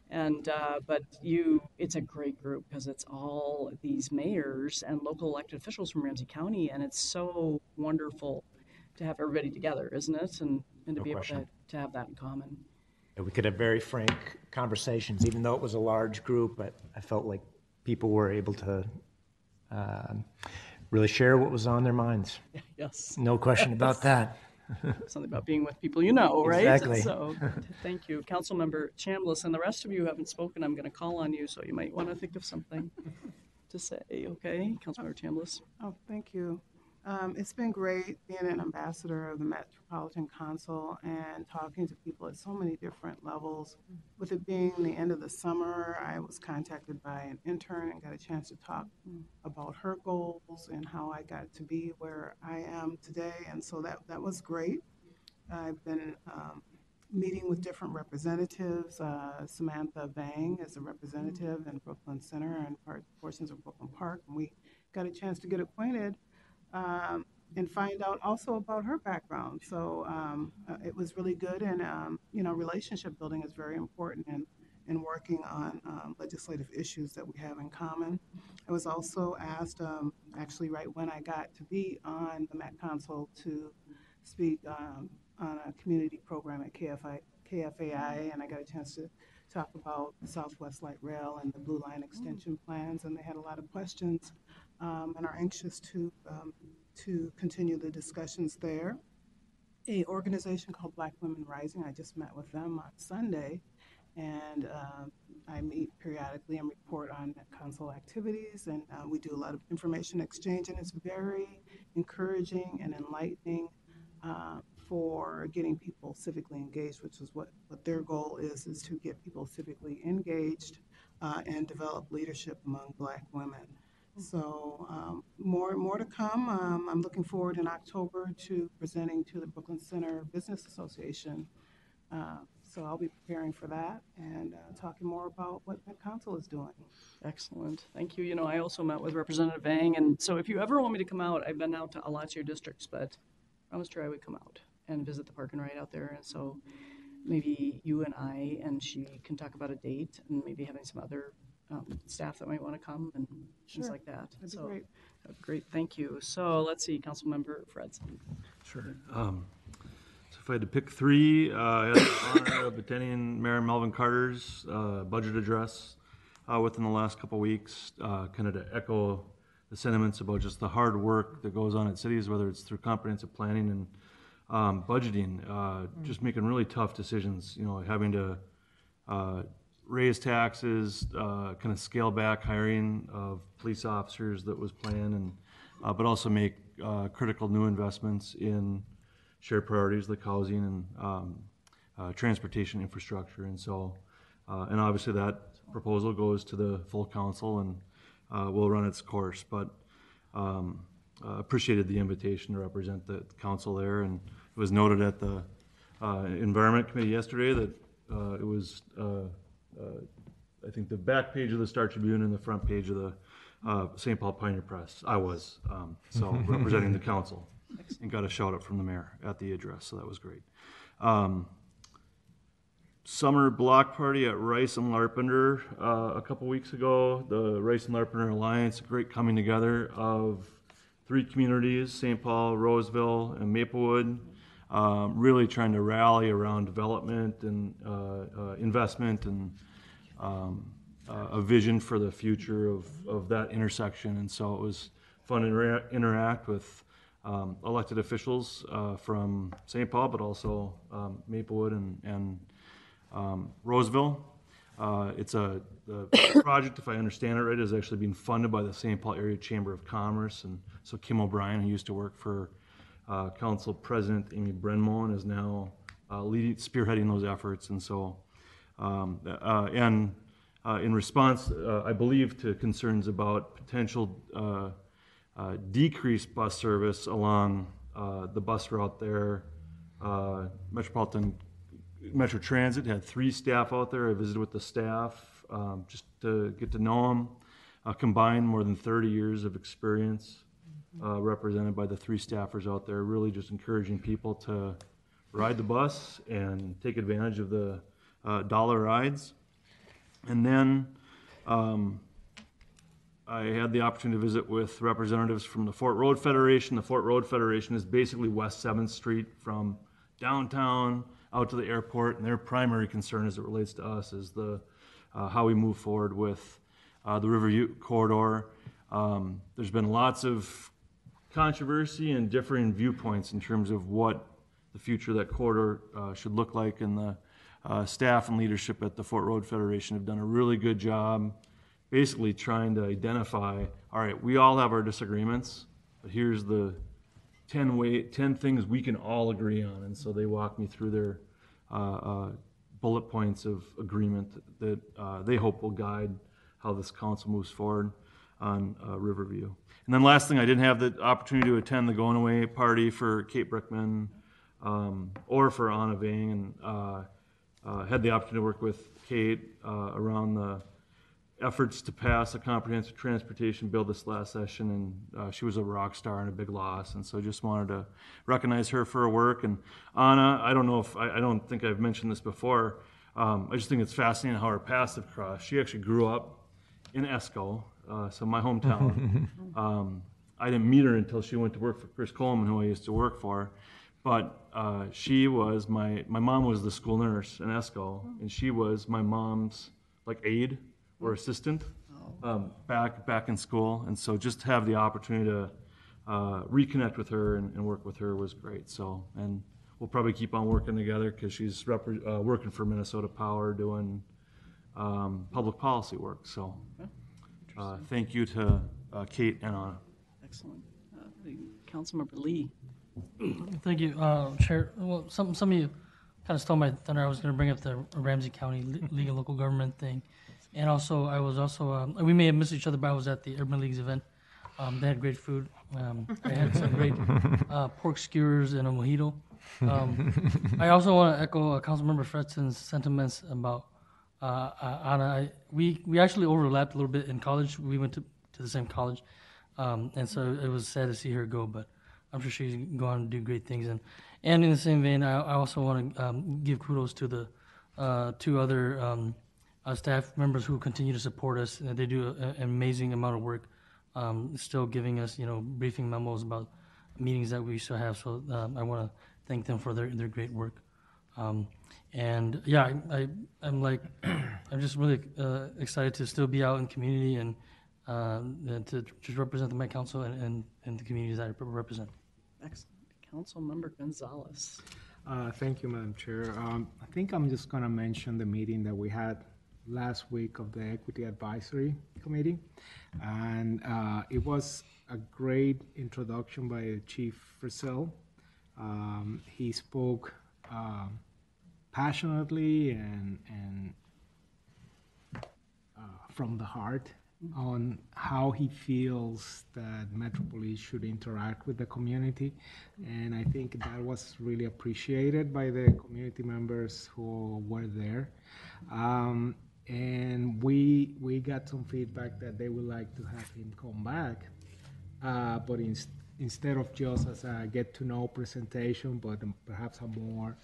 And, but it's a great group because it's all these mayors and local elected officials from Ramsey County, and it's so wonderful to have everybody together, isn't it? And to be able to have that in common. We could have very frank conversations, even though it was a large group, but I felt like people were able to really share what was on their minds. Yes. No question about that. Something about being with people you know, right? Exactly. So thank you. Councilmember Chambliss, and the rest of you who haven't spoken, I'm going to call on you, so you might want to think of something to say, okay? Councilmember Chambliss. Oh, thank you. It's been great being an ambassador of the Metropolitan Council and talking to people at so many different levels. With it being the end of the summer, I was contacted by an intern and got a chance to talk about her goals and how I got to be where I am today. And so that was great. I've been meeting with different representatives. Samantha Vang is a representative in Brooklyn Center and portions of Brooklyn Park. And we got a chance to get acquainted and find out also about her background. So it was really good, and relationship building is very important in working on legislative issues that we have in common. I was also asked, actually right when I got to be on the Met Council, to speak on a community program at KFAI, and I got a chance to talk about the Southwest Light Rail and the Blue Line extension plans, and they had a lot of questions and are anxious to continue the discussions there. A organization called Black Women Rising, I just met with them on Sunday, and I meet periodically and report on council activities, and we do a lot of information exchange, and it's very encouraging and enlightening for getting people civically engaged, which is what their goal is to get people civically engaged and develop leadership among Black women. So more to come. I'm looking forward in October to presenting to the Brooklyn Center Business Association. So I'll be preparing for that and talking more about what the council is doing. Excellent. Thank you. You know, I also met with Representative Vang, and so if you ever want me to come out, I've been out to a lot of your districts, but I promised her I would come out and visit the park and ride out there. And so maybe you and I and she can talk about a date and maybe having some other staff that might want to come and things like that. That'd be so great. Great, thank you. So let's see, Councilmember Fredson. Sure. So if I had to pick three, I had the honor of attending Mayor Melvin Carter's budget address within the last couple weeks, kind of to echo the sentiments about just the hard work that goes on at cities, whether it's through comprehensive planning and budgeting, just making really tough decisions, having to raise taxes, kind of scale back hiring of police officers that was planned, and but also make critical new investments in shared priorities like housing and transportation infrastructure. And so, and obviously that proposal goes to the full council and will run its course. But appreciated the invitation to represent the council there, and it was noted at the Environment Committee yesterday that it was I think the back page of the Star Tribune and the front page of the St. Paul Pioneer Press. I was, so representing the council, and got a shout out from the mayor at the address, so that was great. Summer block party at Rice and Larpenteur a couple weeks ago. The Rice and Larpenteur Alliance, a great coming together of three communities, St. Paul, Roseville, and Maplewood, really trying to rally around development and investment and a vision for the future of that intersection. And so it was fun to interact with elected officials from St. Paul, but also Maplewood and Roseville. The project, if I understand it right, is actually being funded by the St. Paul Area Chamber of Commerce. And so Kim O'Brien, who used to work for Council President Amy Brenmo, is now spearheading those efforts. And so, in response, I believe, to concerns about potential decreased bus service along the bus route there, Metro Transit had 3 staff out there. I visited with the staff just to get to know them. Combined more than 30 years of experience represented by the 3 staffers out there, really just encouraging people to ride the bus and take advantage of the dollar rides. And then I had the opportunity to visit with representatives from the Fort Road Federation. The Fort Road Federation is basically West 7th Street from downtown out to the airport, and their primary concern as it relates to us is how we move forward with the Riverview corridor. There's been lots of controversy and differing viewpoints in terms of what the future of that corridor should look like, and the staff and leadership at the Fort Road Federation have done a really good job basically trying to identify, all right, we all have our disagreements, but here's the 10 things we can all agree on. And so they walk me through their bullet points of agreement that they hope will guide how this council moves forward on Riverview. And then last thing, I didn't have the opportunity to attend the going away party for Kate Brickman or for Anna Vang, and had the opportunity to work with Kate around the efforts to pass a comprehensive transportation bill this last session, and she was a rock star and a big loss, and so just wanted to recognize her for her work. And Anna, I don't think I've mentioned this before, I just think it's fascinating how our paths have crossed. She actually grew up in Esco, so my hometown. I didn't meet her until she went to work for Chris Coleman, who I used to work for, but she was my mom was the school nurse in Esco, and she was my mom's aide or assistant back in school. And so just to have the opportunity to reconnect with her and work with her was great. So, and we'll probably keep on working together because she's working for Minnesota Power doing public policy work. So thank you to Kate and Anna. Excellent. Councilmember Lee. Thank you, Chair. Well, some of you kind of stole my thunder. I was going to bring up the Ramsey County League of Local Government thing. And also, we may have missed each other, but I was at the Urban League's event. They had great food. I had some great pork skewers and a mojito. I also want to echo Councilmember Fredson's sentiments about Anna. We actually overlapped a little bit in college. We went to the same college. And so it was sad to see her go, but I'm sure she's going on to do great things. And in the same vein, I also want to give kudos to the 2 other staff members who continue to support us. They do an amazing amount of work, still giving us, briefing memos about meetings that we still have. So I want to thank them for their great work. And yeah, I'm just really excited to still be out in the community and to just represent the Met Council and the communities that I represent. Excellent. Councilmember Gonzalez. Thank you, Madam Chair. I think I'm just going to mention the meeting that we had last week of the Equity Advisory Committee. And it was a great introduction by Chief Frizzell. He spoke passionately and from the heart on how he feels that Metropolis should interact with the community. And I think that was really appreciated by the community members who were there. And we got some feedback that they would like to have him come back, but instead of just as a get-to-know presentation, but perhaps a more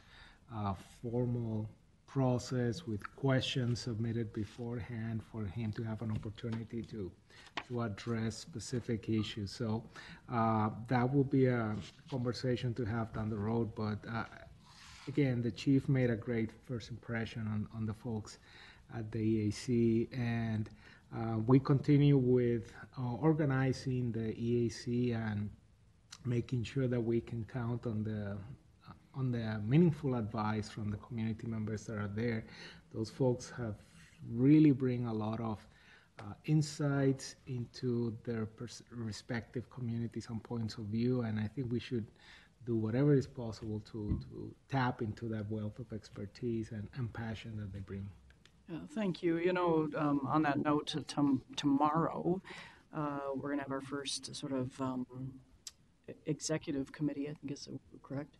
formal process with questions submitted beforehand for him to have an opportunity to address specific issues. So that will be a conversation to have down the road, but again, the chief made a great first impression on the folks at the EAC, and we continue with organizing the EAC and making sure that we can count on the meaningful advice from the community members that are there. Those folks have really bring a lot of insights into their respective communities and points of view, and I think we should do whatever is possible to tap into that wealth of expertise and passion that they bring. Yeah, thank you. You know, on that note, tomorrow, we're going to have our first sort of executive committee, I think is correct,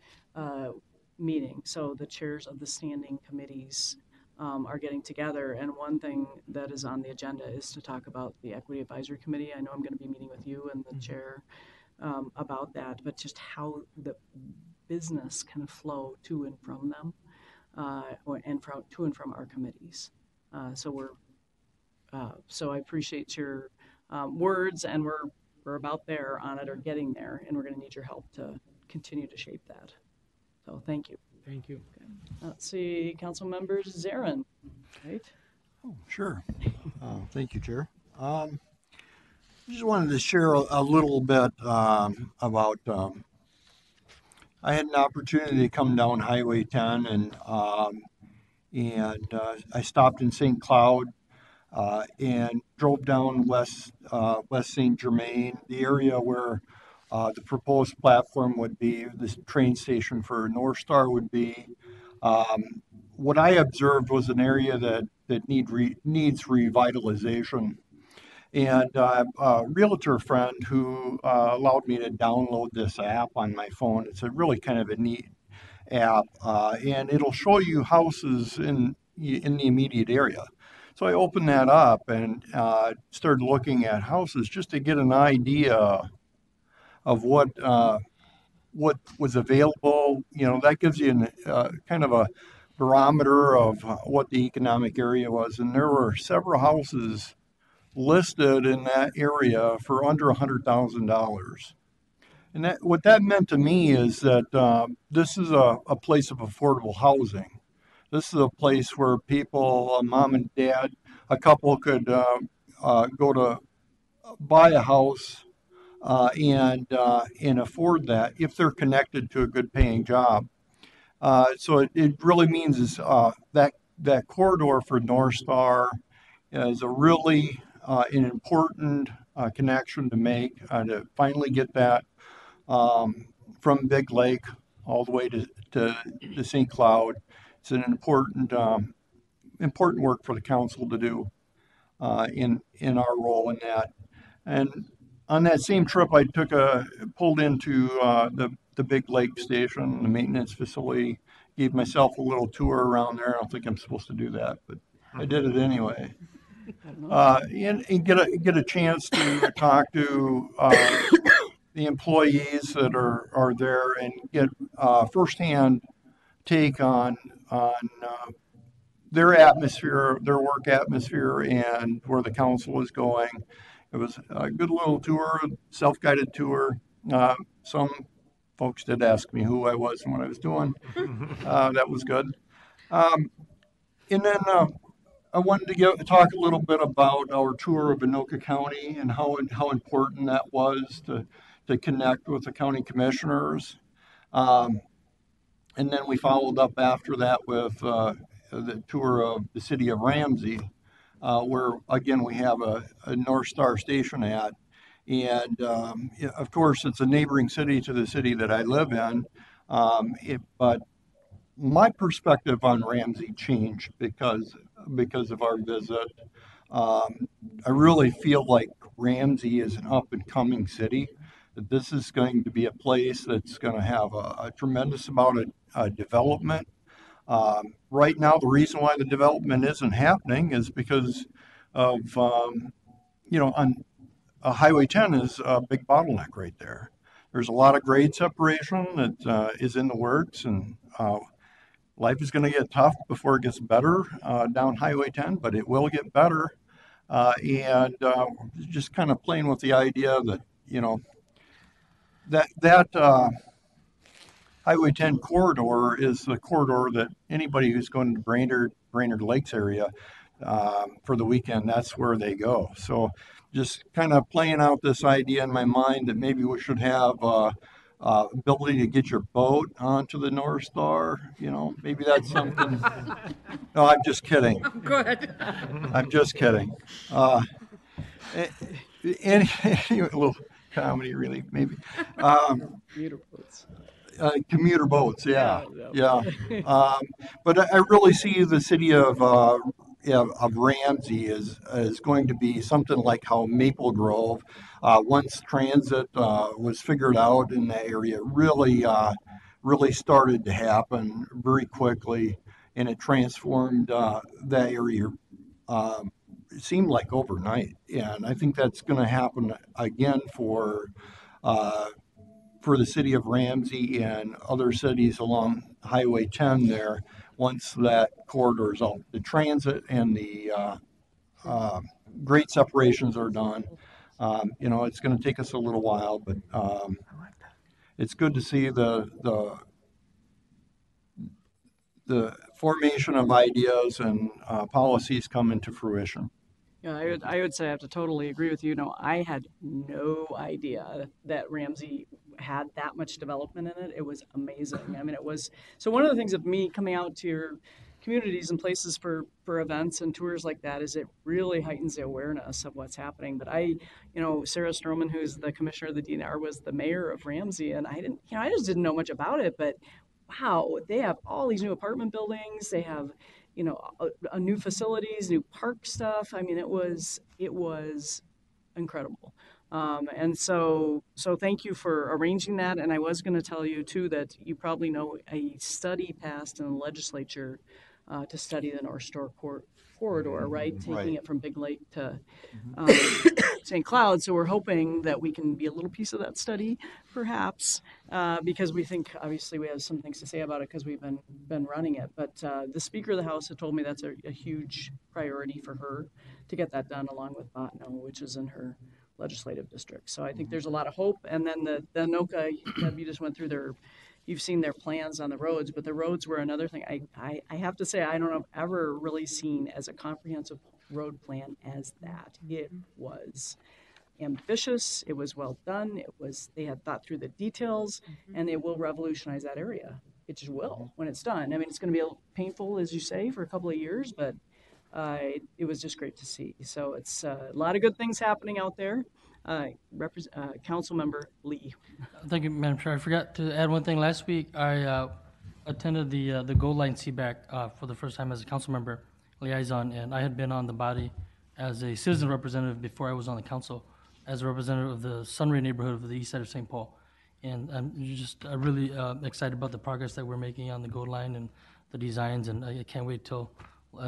meeting. So the chairs of the standing committees are getting together. And one thing that is on the agenda is to talk about the Equity Advisory Committee. I know I'm going to be meeting with you and the chair about that, but just how the business can flow to and from them to and from our committees. So I appreciate your words, and we're about there on it or getting there, and we're going to need your help to continue to shape that. So thank you. Thank you. Okay. Let's see, Council Members Zarin, right? Oh, sure. Thank you, Chair. Just wanted to share a little bit about. I had an opportunity to come down Highway 10, and I stopped in St. Cloud and drove down West St. Germain, the area where the proposed platform would be, this train station for North Star would be. What I observed was an area that needs revitalization. And a realtor friend who allowed me to download this app on my phone. It's a really kind of a neat app, and it'll show you houses in the immediate area. So I opened that up and started looking at houses just to get an idea of what was available. You know, that gives you kind of a barometer of what the economic area was. And there were several houses listed in that area for under $100,000. And what that meant to me is that this is a place of affordable housing. This is a place where people, mom and dad, a couple could go to buy a house and afford that if they're connected to a good paying job. So it really means is that corridor for North Star is a really an important connection to make to finally get that from Big Lake all the way to St. Cloud. It's an important work for the council to do in our role in that. And on that same trip, I pulled into the Big Lake station, the maintenance facility, gave myself a little tour around there. I don't think I'm supposed to do that, but I did it anyway. And get a chance to talk to the employees that are there and get firsthand take on their atmosphere, their work atmosphere, and where the council is going. It was a good little tour, self-guided tour. Some folks did ask me who I was and what I was doing. That was good. And then I wanted to talk a little bit about our tour of Anoka County and how important that was to connect with the county commissioners. And then we followed up after that with the tour of the city of Ramsey, where again we have a North Star station at. And of course, it's a neighboring city to the city that I live in. But my perspective on Ramsey changed because of our visit. I really feel like Ramsey is an up and coming city. That this is going to be a place that's going to have a tremendous amount of development. Right now, the reason why the development isn't happening is because of, on Highway 10 is a big bottleneck right there. There's a lot of grade separation that is in the works, and life is going to get tough before it gets better down Highway 10, but it will get better. And just kind of playing with the idea that, that Highway 10 corridor is the corridor that anybody who's going to Brainerd Lakes area for the weekend, that's where they go. So just kind of playing out this idea in my mind that maybe we should have ability to get your boat onto the North Star. You know, maybe that's something. No, I'm just kidding. Good. I'm just kidding. Uh, a little comedy relief, maybe. Commuter boats. Commuter boats, yeah, Yeah. yeah. But I really see the city yeah, of Ramsey is going to be something like how Maple Grove, once transit was figured out in that area, really started to happen very quickly, and it transformed that area. Um, it seemed like overnight, and I think that's going to happen again uh, for the city of Ramsey and other cities along Highway 10 there once that corridor is out. The transit and the uh, grade separations are done. You know, it's going to take us a little while, but it's good to see the formation of ideas and policies come into fruition. Yeah, I would say I have to totally agree with you. No, I had no idea that Ramsey had that much development in it. It was amazing. I mean, it was so one of the things of me coming out to your communities and places for events and tours like that is it really heightens the awareness of what's happening. But Sarah Stroman, who's the commissioner of the DNR, was the mayor of Ramsey, and I just didn't know much about it, but wow, they have all these new apartment buildings. They have a new facilities, new park stuff. I mean, it was incredible. And so thank you for arranging that. And I was going to tell you too that you probably know a study passed in the legislature to study the North Shore corridor, right? Taking Right. it from Big Lake to um, St. Cloud. So we're hoping that we can be a little piece of that study, perhaps, because we think obviously we have some things to say about it because we've been running it. But the Speaker of the House had told me that's a huge priority for her to get that done, along with Botno, which is in her legislative district. So I think there's a lot of hope. And then the Anoka, you just went through you've seen their plans on the roads, but the roads were another thing. I have to say, I don't have ever really seen as a comprehensive road plan as that. It was ambitious. It was well done. They had thought through the details, and it will revolutionize that area. It just will when it's done. I mean, it's going to be a little painful, as you say, for a couple of years, but it was just great to see. So it's a lot of good things happening out there. Council Member Lee. Thank you, Madam Chair. I forgot to add one thing. Last week, I attended the Gold Line CBAC for the first time as a council member liaison, and I had been on the body as a citizen representative before I was on the council, as a representative of the Sunray neighborhood of the east side of St. Paul. And I'm just really excited about the progress that we're making on the Gold Line and the designs, and I can't wait till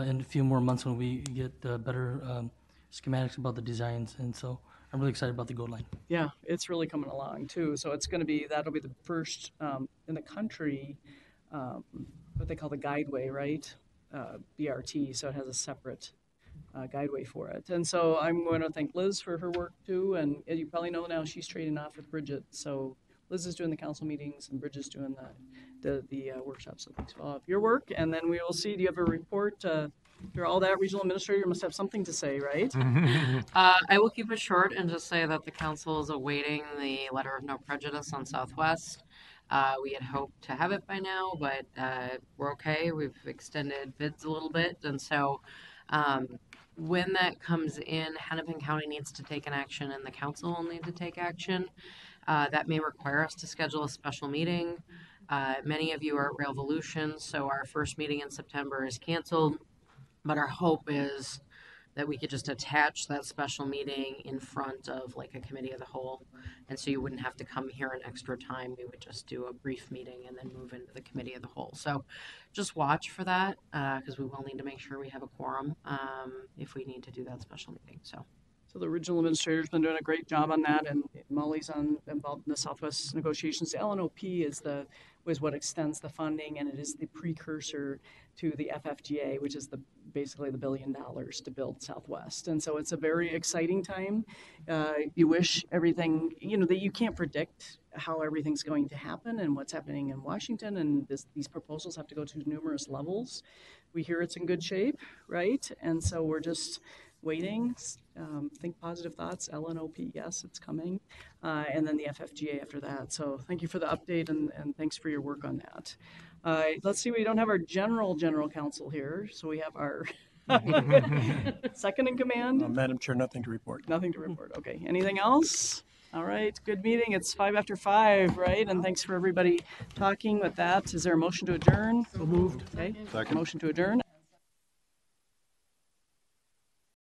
in a few more months when we get better schematics about the designs. And so I'm really excited about the Gold Line. Yeah, it's really coming along too. So that'll be the first in the country, what they call the guideway, right? BRT. So it has a separate guideway for it. And so I'm going to thank Liz for her work too. And you probably know now she's trading off with Bridget. So Liz is doing the council meetings and Bridget's doing the workshops. So thanks for all of your work. And then we will see. Do you have a report? You're all that regional administrator must have something to say, right? I will keep it short and just say that the council is awaiting the letter of no prejudice on Southwest. We had hoped to have it by now, but we're okay. We've extended bids a little bit. And so when that comes in, Hennepin County needs to take an action and the council will need to take action. That may require us to schedule a special meeting. Many of you are at Revolution, so our first meeting in September is canceled. But our hope is that we could just attach that special meeting in front of like a committee of the whole. And so you wouldn't have to come here an extra time. We would just do a brief meeting and then move into the committee of the whole. So just watch for that because we will need to make sure we have a quorum if we need to do that special meeting. So the regional administrator's been doing a great job on that, and Molly's involved in the Southwest negotiations. The LNOP was what extends the funding, and it is the precursor to the FFGA, which is basically the $1 billion to build Southwest. And so it's a very exciting time. You wish everything, that you can't predict how everything's going to happen and what's happening in Washington, and these proposals have to go to numerous levels. We hear it's in good shape, right? And so we're just waiting. Think positive thoughts, LNOP, yes, it's coming. And then the FFGA after that. So thank you for the update and thanks for your work on that. Let's see, we don't have our general counsel here, so we have our second in command. Madam Chair, nothing to report. Nothing to report. Okay. Anything else? All right. Good meeting. It's 5:05, right? And thanks for everybody talking with that. Is there a motion to adjourn? So moved. Okay. Second. Motion to adjourn.